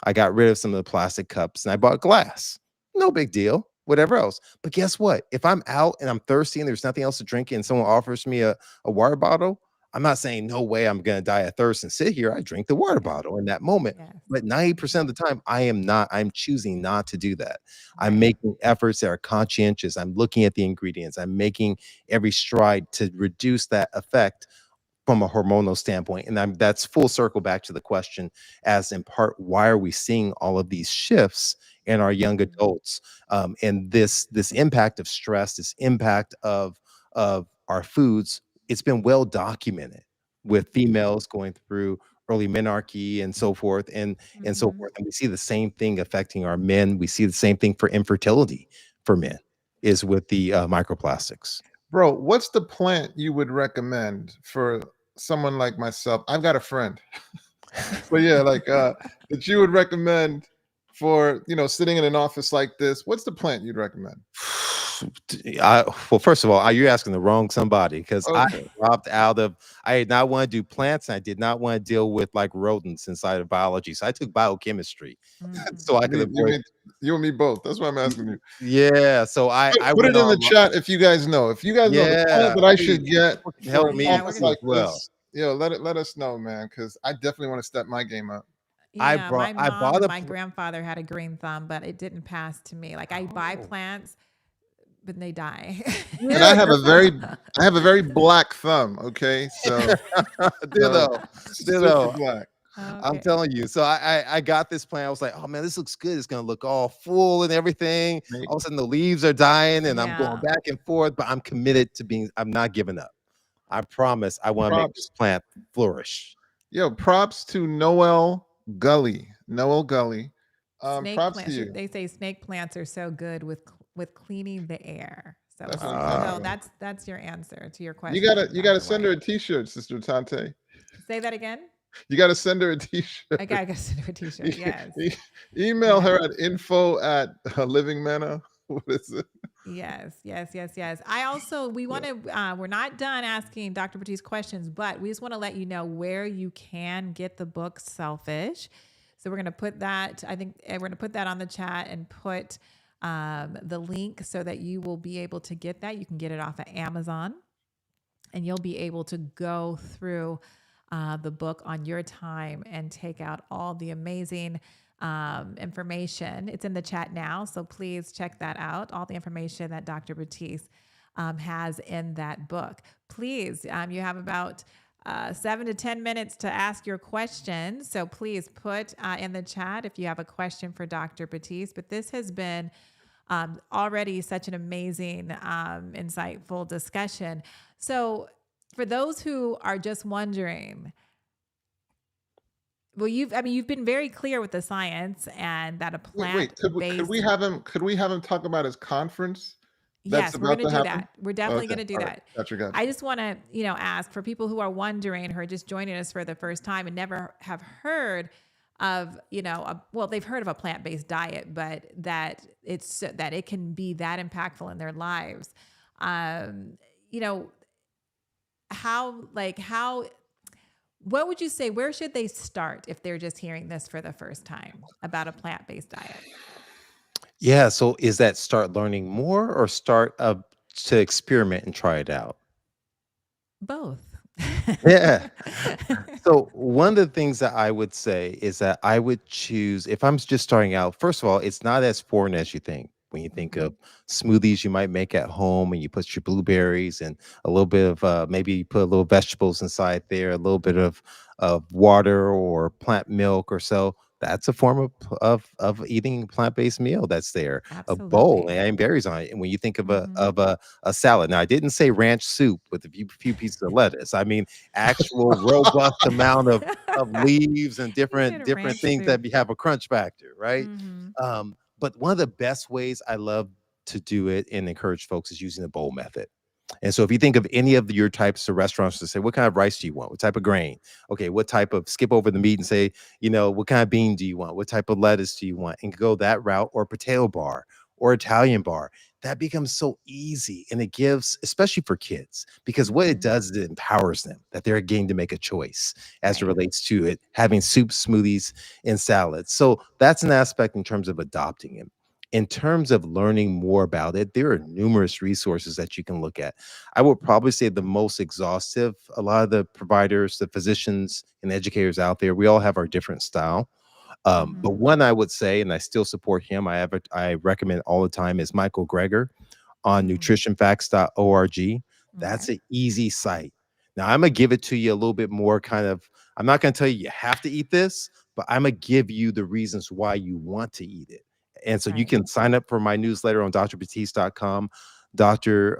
I got rid of some of the plastic cups and I bought glass. No big deal. Whatever else. But guess what? If I'm out and I'm thirsty and there's nothing else to drink and someone offers me a water bottle, I'm not saying no way I'm gonna die of thirst and sit here. I drink the water Yeah. bottle in that moment. Yes. But Mhm. 90% of the time, I'm choosing not to do that. I'm Right. making efforts that are conscientious. I'm looking at the ingredients. I'm making every stride to reduce that effect from a hormonal standpoint. And that's full circle back to the question as in part, why are we seeing all of these shifts in our young Mhm. adults? And this impact of stress, this impact of our foods, it's been well documented with Mhm. females going through early menarche and so forth and so Mhm. forth. And we see the same thing affecting our men. We see the same thing for infertility for men is with the microplastics. Bro, what's the plant you would recommend for someone like myself? I've got a friend. So yeah, like that you would recommend for, sitting in an office like this. What's the plant you'd recommend? Well, first of all, you're asking the wrong somebody because I Okay. dropped out of. I did not want to do plants. And I did not want to deal with like rodents inside of biology. So I took biochemistry so I Mhm. could You avoid. mean you and me both. That's why I'm asking you. Yeah, so I Put went it in the on. chat if you guys know. If you guys know the plant Yeah, that I please, should get people can for help an me Yeah, we're office gonna too as like well. this, let us know, man, because I definitely want to step my game up. yeah, my I mom bought and a. my grandfather had a green thumb, but it didn't pass to me. Like I buy Oh, plants, but they die. And I yeah, have a very black thumb. Okay, so so ditto, super ditto. black. I'm Okay. telling you. So I got this plant. I was like, oh man, this looks good. It's gonna look all full and everything. Right? All of a sudden the leaves are dying and I'm going Yeah. back and forth, but I'm committed to being, I'm not giving up. I promise I want to make this Props, plant flourish. yo, props to Noel Gully. Noel Gully. Snake Props to plants. you. They say snake plants are so good with cleaning the air. That's what I'm talking Uh, So about. that's your answer to your You gotta question, you gotta Dr. send her Whyte. a T-shirt, Sister Tante. Say that again. You gotta send her a T-shirt. I gotta send her a t-shirt. Yes. Email her Yes. at info at Living Manna. What is it? Yes, yes, yes, yes. I also, we want Yeah. to, we're not done asking Dr. Batiste questions, but we just want to let you know where you can get the book Selfish. So we're going to put that, I think we're going to put that on the chat and put the link so that you will be able to get that. You can get it off of Amazon and you'll be able to go through the book on your time and take out all the amazing information. It's in the chat now, so please check that out. All the information that Dr. Batiste has in that book. Please, you have about 7 to 10 minutes to ask your questions. So please put in the chat if you have a question for Dr. Batiste. But this has been already such an amazing, insightful discussion. So, for those who are just wondering, well, you've been very clear with the science and that a Wait, plant could we based. have him talk about his conference that's Yes, we're going about to to do happen? that. We're definitely Okay, going to do all right. that. Gotcha, gotcha. I just want to, ask for people who are wondering, who are just joining us for the first time and never have heard of, well, they've heard of a plant-based diet, but that it can be that impactful in their lives. Um, you know, how what would you say, where should they start if they're just hearing this for the first time about a plant-based diet? Yeah. So is that start learning more or start to experiment and try it out? Both. Yeah. So one of the things that I would say is that I would choose if I'm just starting out. First of all, it's not as foreign as you think. When you think Mhm. of smoothies you might make at home, and you put your blueberries and a little bit of maybe you put a little vegetables inside there, a little bit of water or plant milk or so. That's a form of eating a plant based meal. That's there. A bowl Absolutely. and berries on it. And when you think of Mhm. a salad, now I didn't say ranch soup with a few pieces of lettuce. I mean actual robust amount of leaves and You said different ranch things soup. that have a crunch factor, right? Mhm. But one of the best ways I love to do it and encourage folks is using the bowl method. And so if you think of any of your types of restaurants to say, what kind of rice do you want? What type of grain? Okay, what type of skip over the meat and say, what kind of bean do you want? What type of lettuce do you want? And go that route or potato bar or Italian bar. That becomes so easy. And it gives, especially for kids, because what it Mhm. does is it empowers them that they're getting to make a choice as it Right. relates to it, having soup, smoothies, and salads. So that's an aspect in terms of adopting it. In terms of learning more about it, there are numerous resources that you can look at. I would probably say the most exhaustive, a lot of the providers, the physicians, and educators out there, we all have our different style. But Mhm. one I would say, and I still support him, I recommend all the time is Michael Greger on Mm. nutritionfacts.org. Okay. That's an easy site. Now I'm gonna give it to you a little bit more kind of, I'm not gonna tell you you have to eat this, but I'm gonna give you the reasons why you want to eat it. And so you Right. can sign up for my newsletter on drbatiste.com. Dr.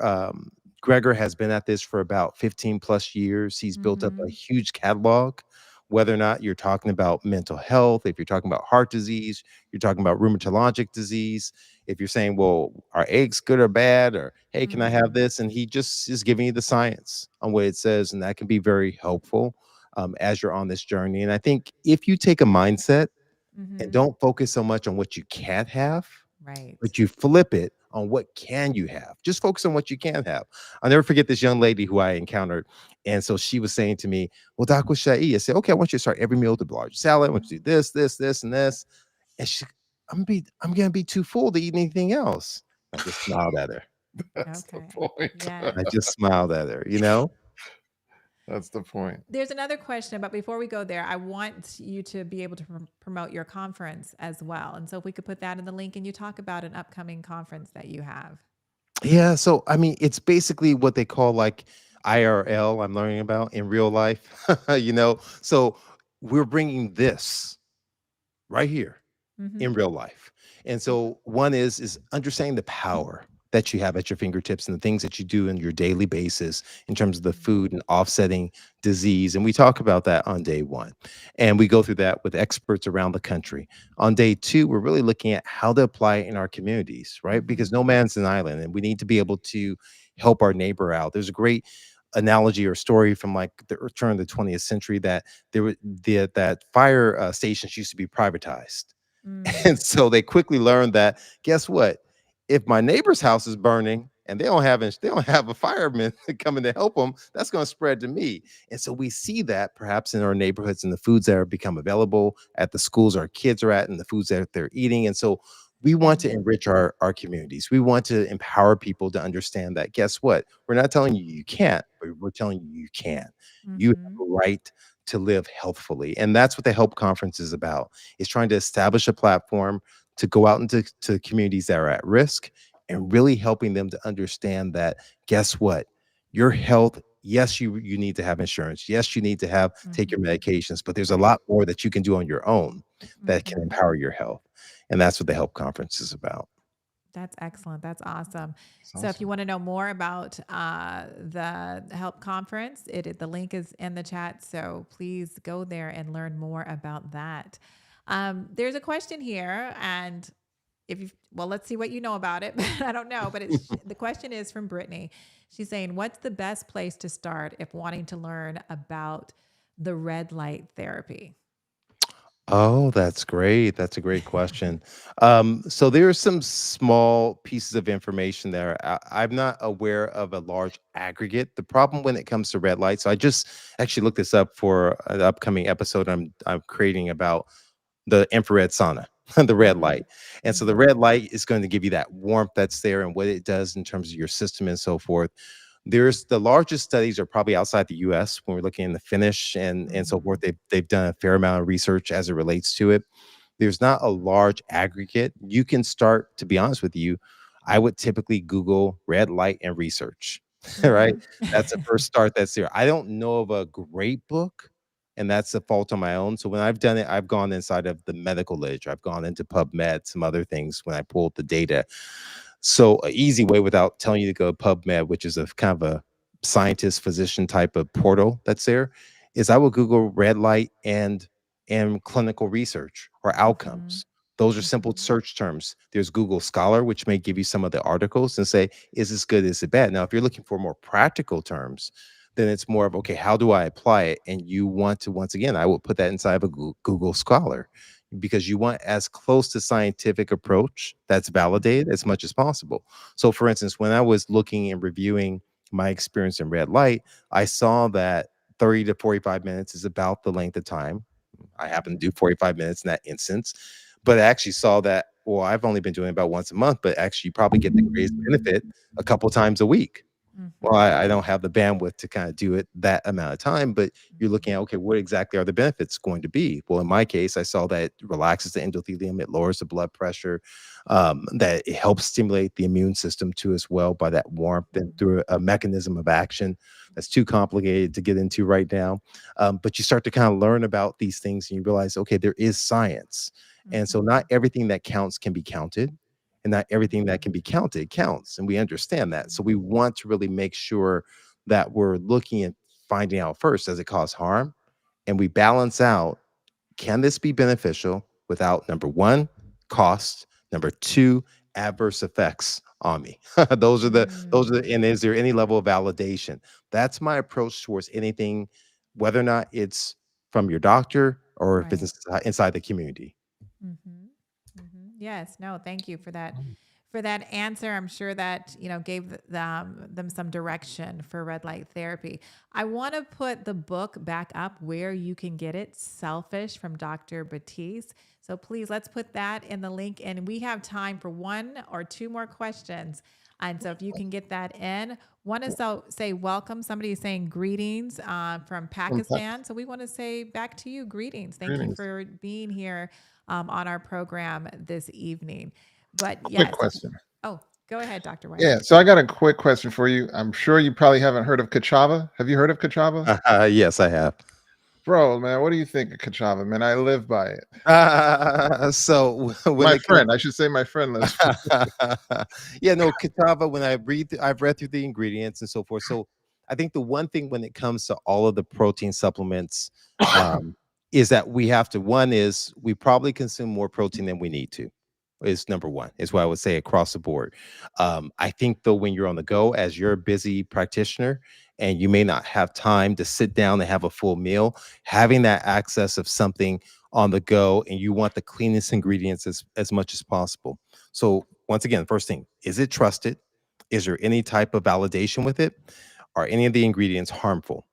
Greger has been at this for about 15 plus years. He's built up a Mhm. huge catalog, whether or not you're talking about mental health, if you're talking about heart disease, you're talking about rheumatologic disease, if you're saying, well, are eggs good or bad? Or, hey, can I have Mhm. this? And he just is giving you the science on what it says. And that can be very helpful as you're on this journey. And I think if you take a mindset and Mhm. don't focus so much on what you can't have, Right. but you flip it on what can you have. Just focus on what you can have. I'll never forget this young lady who I encountered. And so she was saying to me, well, Doc, what should I eat? I said, okay, I want you to start every meal with a large salad. I want you to do this, this, this, and this. And I'm gonna be too full to eat anything else. I just smiled at her. That's the Okay. point. I Yes. just smiled at her. That's the point. There's another question, but before we go there, I want you to be able to promote your conference as well. And so if we could put that in the link and you talk about an upcoming conference that you have. Yeah. So I mean, it's basically what they call like IRL. I'm learning about in real life. So we're bringing this right here in Mhm. real life. And so one is understanding the power that you have at your fingertips and the things that you do in your daily basis in terms of the Mhm. food and offsetting disease. And we talk about that on day one. And we go through that with experts around the country. On day two, we're really looking at how to apply it in our communities, right? Because Mhm. no man's an island and we need to be able to help our neighbor out. There's a great analogy or story from like the turn of the 20th century that that fire stations used to be privatized, and Mm. so they quickly learned that, guess what? If my neighbor's house is burning and they don't have a fireman coming to help them, that's going to spread to me. And so we see that perhaps in our neighborhoods and the foods that are become available at the schools our kids are at and the foods that they're eating. And so we want to Mhm. enrich our communities. We want to empower people to understand that guess what? We're not telling you you can't, but we're telling you you can. You have Mhm. a right to live healthfully. And that's what the Help Conference is about. Is trying to establish a platform to go out into to communities that are at risk and really helping them to understand that guess what, your health, yes, you need to have insurance, yes, you need to have take your Mhm. medications, but there's a Right. lot more that you can do on your own that can Mhm. empower your health, and that's what the Help Conference is about. That's excellent. That's awesome. It's So, if you awesome. want to know more about the Help Conference, the link is in the chat. So please go there and learn more about that. There's a question here, and if you well, let's see what you know about it. I don't know, but the question is from Brittany. She's saying, "What's the best place to start if wanting to learn about the red light therapy?" Oh, that's great. That's a great question. So there are some small pieces of information there. I'm not aware of a large aggregate. The problem when it comes to red light, so I just actually looked this up for an upcoming episode I'm creating about the infrared sauna, the red Mhm. light. And so the Mhm. red light is going to give you that warmth that's there and what it does in terms of your system and so forth. There's the largest studies are probably outside the US when we're looking in the Finnish and so forth. Mhm. They've done a fair amount of research as it relates to it. There's not a large aggregate. You can start, to be honest with you, I would typically Google red light and research. Right? Mhm. That's the first start that's there. I don't know of a great book, and that's the fault on my own. So when I've done it, I've gone inside of the medical literature. I've gone into PubMed, some other things when I pulled the data. So an easy way without telling you to go to PubMed, which is a kind of a scientist physician type of portal that's there, is I will Google red light and clinical research or Mhm. outcomes. Those are simple Mhm. search terms. There's Google Scholar, which may give you some of the articles and say, is this good? Is it bad? Now, if you're looking for more practical terms, then it's more of, okay, how do I apply it? And you want to, once again, I will put that inside of a Google Scholar because you want as close to scientific approach that's validated Mhm. as much as possible. So for instance, when I was looking and reviewing my experience in red light, I saw that 30 to 45 minutes is about the length of time. I happen to do Mhm. 45 minutes in that instance, but I actually saw that, well, I've only been doing about once a month, but actually you probably get the greatest benefit a couple times a week. Well, Mhm. I don't have the bandwidth to kind of do it that amount of time, but you're looking at, Mhm. okay, what exactly are the benefits going to be? Well, in my case, I saw that it relaxes the endothelium, it lowers the blood pressure, that it helps stimulate the immune system too as well by that warmth and Mhm. through a mechanism of action that's too complicated to get into right now. But you start to kind of learn about these things and you realize, okay, there is science. And so not Mhm. everything that counts can be counted and not everything that Mhm. can be counted counts, and we understand that. So we Mhm. want to really make sure that we're looking at finding out first, does it cause harm, and we balance out, can this be beneficial without number one, cost, number two, adverse effects on me. Those are Mm. and is there any level of validation? That's my approach towards anything, whether or not it's from your doctor or if it's Right. inside the community. Mhm. Mhm. Yes. No, thank you for that answer. I'm sure that, gave them some direction for red light therapy. I want to put the book back up where you can get it, Selfish from Dr. Batiste. So please let's put that in the link and we have time for one or two more questions. And so if you can get that in, want to say welcome. Somebody is saying greetings from Pakistan. So we want to say back to you, greetings. Thank you Greetings. for being here on our program this evening. But Quick yes, question. oh, go ahead, Dr. White. Yeah, so I got a quick question for you. I'm sure you probably haven't heard of Kachava. Have you heard of Kachava? Yes, I have. Bro, man, what do you think of Kachava, man? I live by it. So when My it comes friend, I should say my friend lives. yeah, no, cassava, when I've read through the ingredients and so forth. So I think the one thing when it comes to all of the protein supplements, um, is that we have to, one is we probably consume more protein than we need to. Is number one, is what I would say across the board. I think though, when you're on the go, as you're a busy practitioner and you may not have time to sit down and have a full meal, having that access of something on the go and you want the cleanest ingredients as much as possible. So once again, first thing, is it trusted? Is there any type of validation with it? Are any of the ingredients harmful?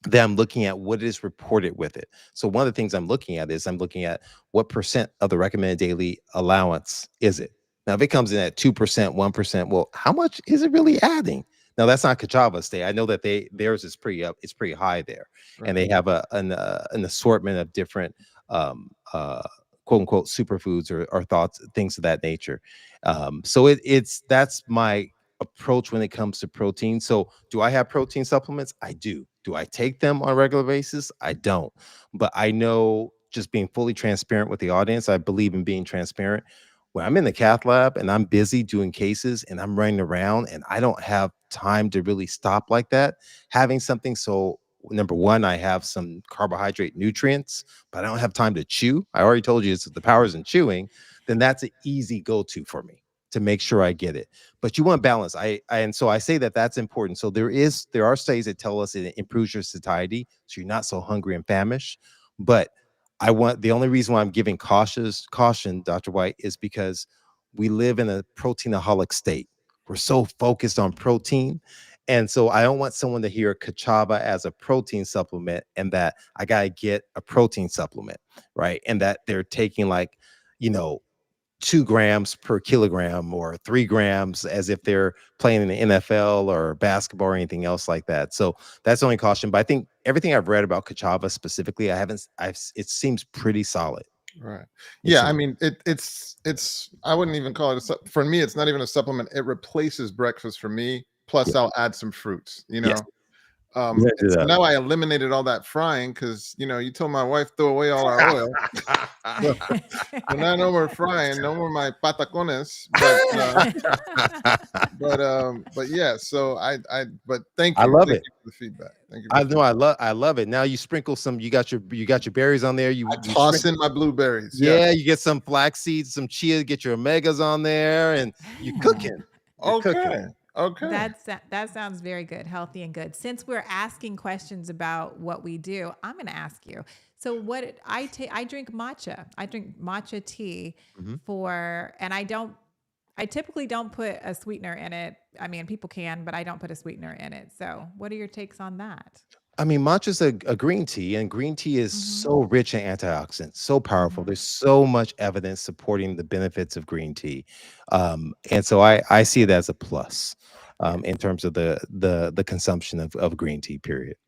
Then I'm looking at what is reported with it. So one of the things I'm looking at is I'm looking at what percent of the recommended daily allowance is it. Now, if it comes in at 2%, 1%, well, how much is it really adding? Now, that's not Kachava State. I know that theirs is pretty up, it's pretty high there, and Right. they have an assortment of different um, uh, quote unquote superfoods or thoughts, things of that nature. So it's that's my approach when it comes to protein. So, do I have protein supplements? I do. Do I take them on a regular basis? I don't. But I know, just being fully transparent with the audience, I believe in being transparent. When I'm in the cath lab and I'm busy doing cases and I'm running around and I don't have time to really stop like that, having something, so number one, I have some carbohydrate nutrients, but I don't have time to chew. I already told you it's the powers in chewing. Then that's an easy go-to for me to make sure I get it. But you want balance. And so I say that that's important. So there are studies that tell us it improves your satiety, so you're not so hungry and famished. But the only reason why I'm giving caution, Dr. Whyte, is because we live in a proteinaholic state. We're so focused on protein. And so I don't want someone to hear Kachava as a protein supplement and that I gotta get a protein supplement, right? And that they're taking like, you know, 2 grams per kilogram or 3 grams as if they're playing in the NFL or basketball or anything else like that. So that's the only caution. But I think everything I've read about Kachava specifically, it seems pretty solid. Right. It Yeah. I seems, mean, I wouldn't even call it for me. It's not even a supplement. It replaces breakfast for me. Plus, yeah, I'll add some fruits. yes. Yeah, And do so that. now I eliminated all that frying because you told my wife throw away all our oil. So, so now no more frying, no more my patacones. But yeah. So but thank I you, love thank it. you for the feedback. Thank you for I the know feedback. I love it. Now you sprinkle some, you got your berries on there. I You toss sprinkle, in my blueberries. Yes. yeah, you get some flax seeds, some chia, get your omegas on there, and you cooking. You're cooking. Okay. Okay. That sounds very good, healthy and good. Since we're asking questions about what we do, I'm going to ask you. So I drink matcha. I drink matcha tea Mhm. and I typically don't put a sweetener in it. I mean, people can, but I don't put a sweetener in it. So, what are your takes on that? I mean, matcha's a green tea, and green tea is Mm-hmm. so rich in antioxidants, so powerful. Mm-hmm. There's so much evidence supporting the benefits of green tea, and so I see it as a plus Yes. in terms of the consumption of green tea. Period.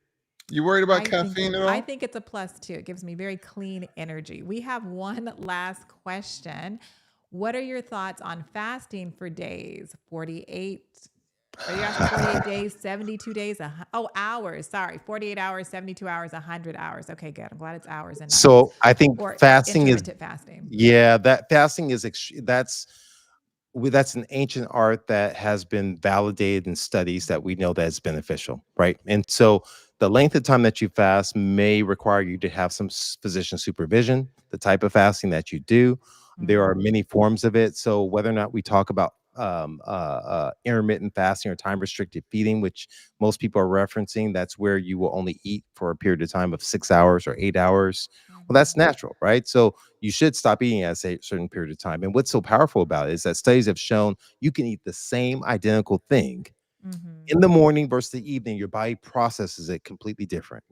You worried about caffeine at I all? think it's a plus too. It gives me very clean energy. We have one last question. What are your thoughts on fasting for days? 48. Are you asking 48 days, 72 days? Hours. Sorry. 48 hours, 72 hours, 100 hours. Okay, good. I'm glad it's hours and not days. So I think Or fasting is, intermittent fasting. yeah, that fasting is that's an ancient art that has been validated in studies that we know that is beneficial, right? And so the length of time that you fast may require you to have some physician supervision, the type of fasting that you do. There are Mm-hmm. many forms of it. So whether or not we talk about intermittent fasting or time restricted feeding, which most people are referencing, that's where you will only eat for a period of time of 6 hours or 8 hours. Well, that's Mm-hmm. natural, right? So you should stop eating at a certain period of time. And what's so powerful about it is that studies have shown you can eat the same identical thing Mm-hmm. in the morning versus the evening. Your body processes it completely different.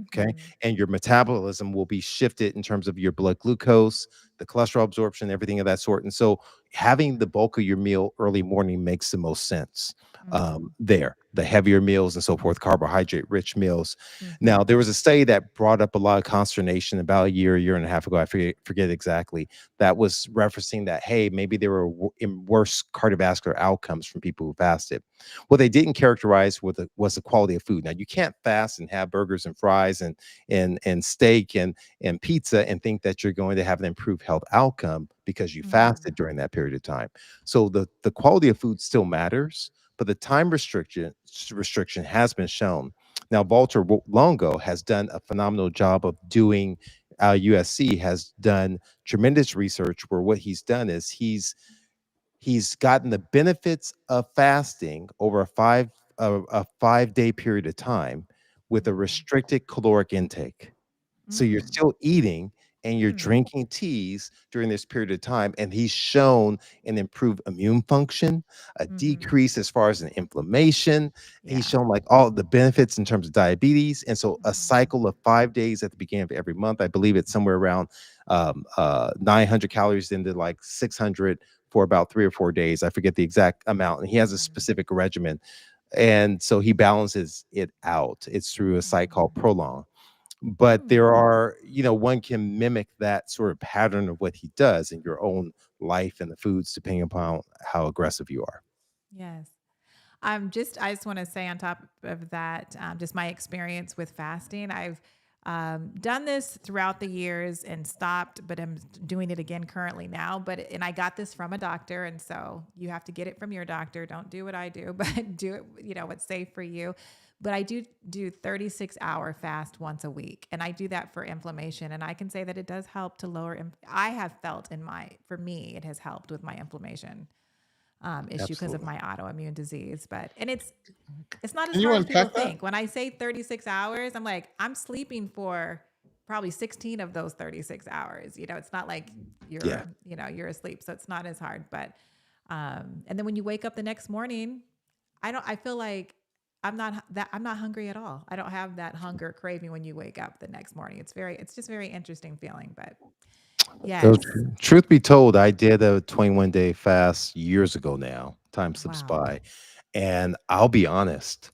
Okay. Mm-hmm. And your metabolism will be shifted in terms of your blood glucose, the cholesterol absorption, everything of that sort. And so having the bulk of your meal early morning makes the most sense. Mm-hmm. The heavier meals and so forth, carbohydrate rich meals. Now, Mm-hmm. there was a study that brought up a lot of consternation about a year and a half ago. I forget exactly. That was referencing that, hey, maybe there were in worse cardiovascular outcomes from people who fasted. What they didn't characterize was the quality of food. Now, you can't fast and have burgers and fries and steak and pizza and think that you're going to have an improved health outcome because you Mm-hmm. fasted during that period of time. So the quality of food still matters, but the time restriction has been shown. Now, Walter Longo has done a phenomenal job of doing. USC has done tremendous research where what he's done is he's gotten the benefits of fasting over a 5 day period of time with a Mm-hmm. restricted caloric intake. So you're Mm. still eating and you're Mm. drinking teas during this period of time, and he's shown an improved immune function, a Mm-hmm. decrease as far as an inflammation. He's Yeah. shown like all the benefits in terms of diabetes. And so a Mm-hmm. cycle of 5 days at the beginning of every month, I believe it's somewhere around 900 calories into like 600 for about 3 or 4 days. I forget the exact amount. And he has a Mm-hmm. specific regimen. And so he balances it out. It's through a site called Prolong. But Mm-hmm. there are, one can mimic that sort of pattern of what he does in your own life and the foods, depending upon how aggressive you are. Yes. I just want to say on top of that, just my experience with fasting. I've done this throughout the years and stopped, but I'm doing it again currently now. And I got this from a doctor, and so you have to get it from your doctor. Don't do what I do, but do it, what's safe for you. But I do 36-hour fast once a week, and I do that for inflammation. And I can say that it does help to lower. I have felt for me, it has helped with my inflammation issue because of Absolutely. my autoimmune disease. And it's not as Can you hard as people unpack that? think. When I say 36 hours, I'm like, I'm sleeping for probably 16 of those 36 hours. It's not like Yeah. you're asleep. So it's not as hard. But and then when you wake up the next morning, I feel like I'm not hungry at all. I don't have that hunger craving when you wake up the next morning. It's just very interesting feeling. But Though, yes. truth be told, I did a 21-day fast years ago now. Time slips Wow. by. And I'll be honest,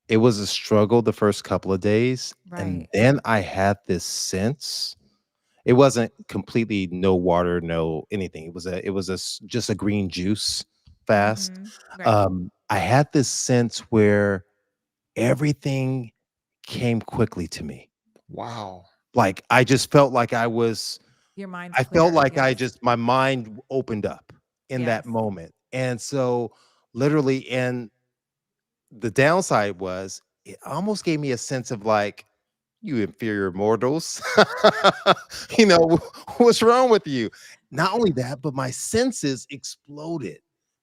it was a struggle the first couple of days. And Right. then I had this sense. It wasn't completely no water, no anything. Just a green juice fast. Mm-hmm. Right. I had this sense where everything came quickly to me. Wow. Like I just felt like Your mind's I felt clear. like Yes. my mind opened up in Yes. that moment. And so literally, and the downside was it almost gave me a sense of like, you inferior mortals. What's wrong with you? Not only that, but my senses exploded.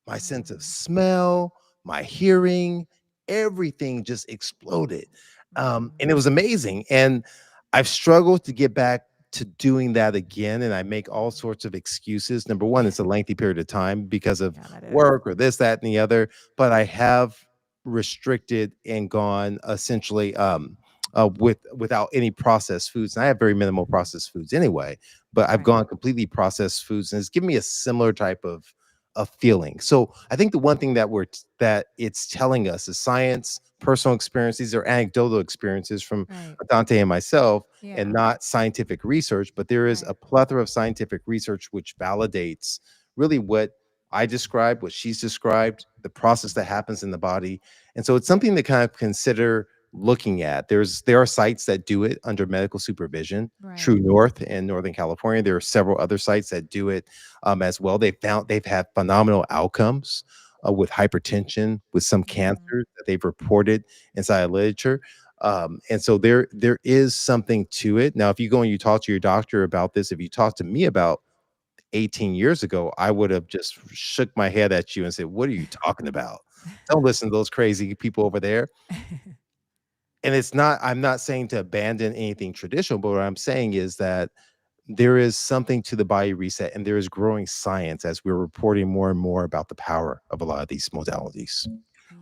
My sense of Mm, smell, my hearing, everything just exploded. And mm, it was amazing. And I've struggled to get back to doing that again. And I make all sorts of excuses. Number one, it's a lengthy period of time because of yeah, that is. work or this, that, and the other. But I have restricted and gone essentially without any processed foods. And I have very minimal processed foods anyway, but I've Right. gone completely processed foods, and it's given me a similar type of feeling. So I think the one thing that it's telling us is science, personal experience. These are anecdotal experiences from Right. Atonte and myself, and Yeah. not scientific research. But there is Right. a plethora of scientific research which validates really what I described, what she's described, the process that happens in the body. And so it's something to kind of consider looking at. There are sites that do it under medical supervision. True Right. North in Northern California. There are several other sites that do it as well. They've had phenomenal outcomes with hypertension, with some Mm-hmm. cancers that they've reported inside of literature. And so there is something to it. Now, if you go and you talk to your doctor about this, if you talk to me about 18 years ago, I would have just shook my head at you and said, "What are you talking about? Don't listen to those crazy people over there." And I'm not saying to abandon anything traditional, but what I'm saying is that there is something to the body reset, and there is growing science as we're reporting more and more about the power of a lot of these modalities.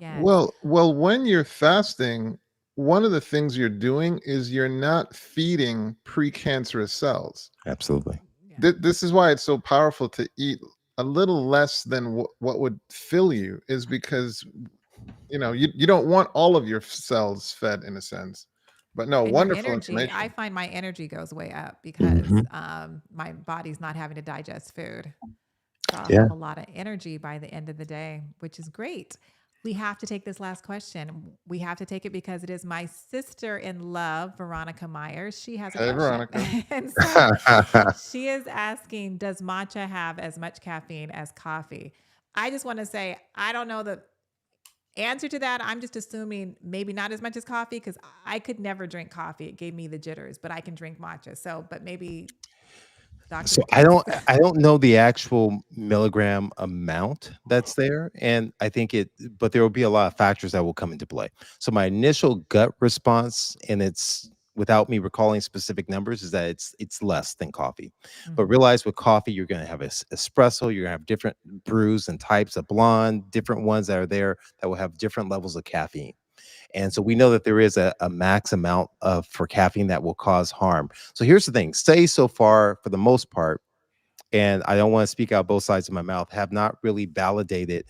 Yes. Well, when you're fasting, one of the things you're doing is you're not feeding precancerous cells. Absolutely. Yeah. This is why it's so powerful to eat a little less than what would fill you, is because you don't want all of your cells fed in a sense. But no, And your wonderful energy, I information. find my energy goes way up because Mhm. my body's not having to digest food. So I'll Yeah. have a lot of energy by the end of the day, which is great. We have to take this last question. We have to take it because it is my sister in love, Veronica Myers. She has a Hey, question. Veronica. And so she is asking, does matcha have as much caffeine as coffee? I just want to say, I don't know the answer to that. I'm just assuming maybe not as much as coffee because I could never drink coffee. It gave me the jitters, but I can drink matcha. So, but maybe Dr. So Batiste. I don't know the actual milligram amount that's there, and I think but there will be a lot of factors that will come into play. So my initial gut response, and it's without me recalling specific numbers, is that it's less than coffee. But Mhm. realize with coffee, you're going to have espresso, you're going to have different brews and types of blonde, different ones that are there that will have different levels of caffeine. And so we know that there is a max amount of for caffeine that will cause harm. So here's the thing: studies so far, for the most part, and I don't want to speak out both sides of my mouth, have not really validated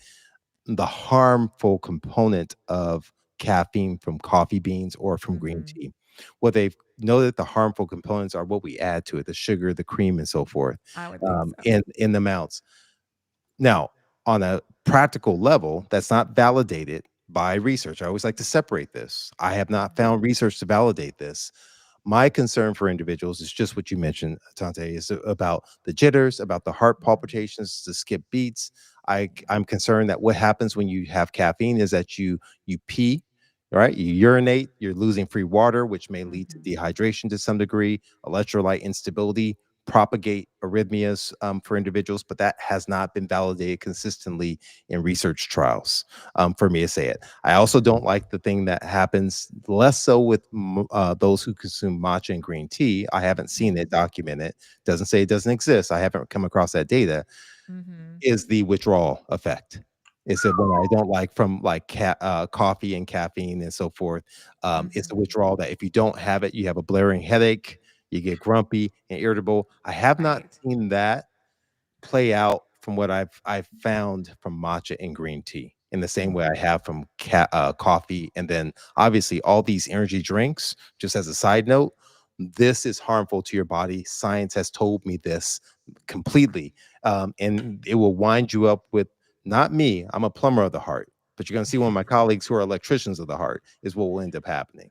the harmful component of caffeine from coffee beans or from green Mhm. tea. What they've noted, the harmful components are what we add to it, the sugar, the cream, and so forth, I would think so. in the amounts. Now, on a practical level, that's not validated by research. I always like to separate this. I have not Mhm. found research to validate this. My concern for individuals is just what you mentioned, Tante, is about the jitters, about the heart Mhm. palpitations, the skip beats. I'm concerned that what happens when you have caffeine is that you pee, right? You urinate, you're losing free water, which may lead to Mhm. dehydration to some degree, electrolyte instability, propagate arrhythmias for individuals, but that has not been validated consistently in research trials, for me to say it. I also don't like the thing that happens less so with those who consume matcha and green tea. I haven't seen it Mhm. documented. Doesn't say it doesn't exist. I haven't come across that data. Mhm. Is the withdrawal effect? Is it when I don't like from like coffee and caffeine and so forth? It's the Mhm. withdrawal that if you don't have it, you have a blaring headache, you get grumpy and irritable. I have not Right. seen that play out from what I've found from matcha and green tea in the same way I Mhm. have from coffee, and then obviously all these energy drinks. Just as a side note, this is harmful to your body. Science has told me this completely, and it will wind you up with not me. I'm a plumber of the heart, but you're going to see one of my colleagues who are electricians of the heart is what will end up happening.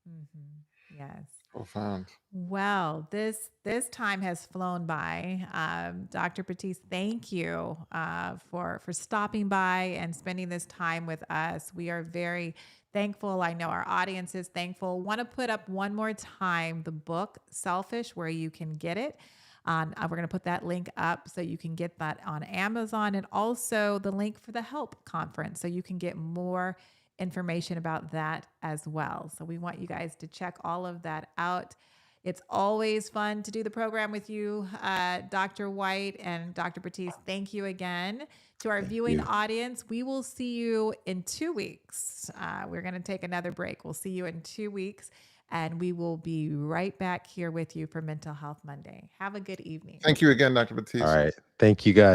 Mhm. Yes. Profound. Well, this time has flown by. Dr. Batiste, thank you for stopping by and spending this time with us. We are very thankful. I know our audience is thankful. Want to put up one more time the book Selfish, where you can get it. We're going to put that link up so you can get that on Amazon, and also the link for the Help Conference so you can get more information about that as well. So we want you guys to check all of that out. It's always fun to do the program with you, Dr. Whyte and Dr. Batiste. Thank you again. To our Thank viewing you. audience, we will see you in 2 weeks. We're going to take another break. We'll see you in 2 weeks, and we will be right back here with you for Mental Health Monday. Have a good evening. Thank you again, Dr. All Batiste. right. Thank you guys.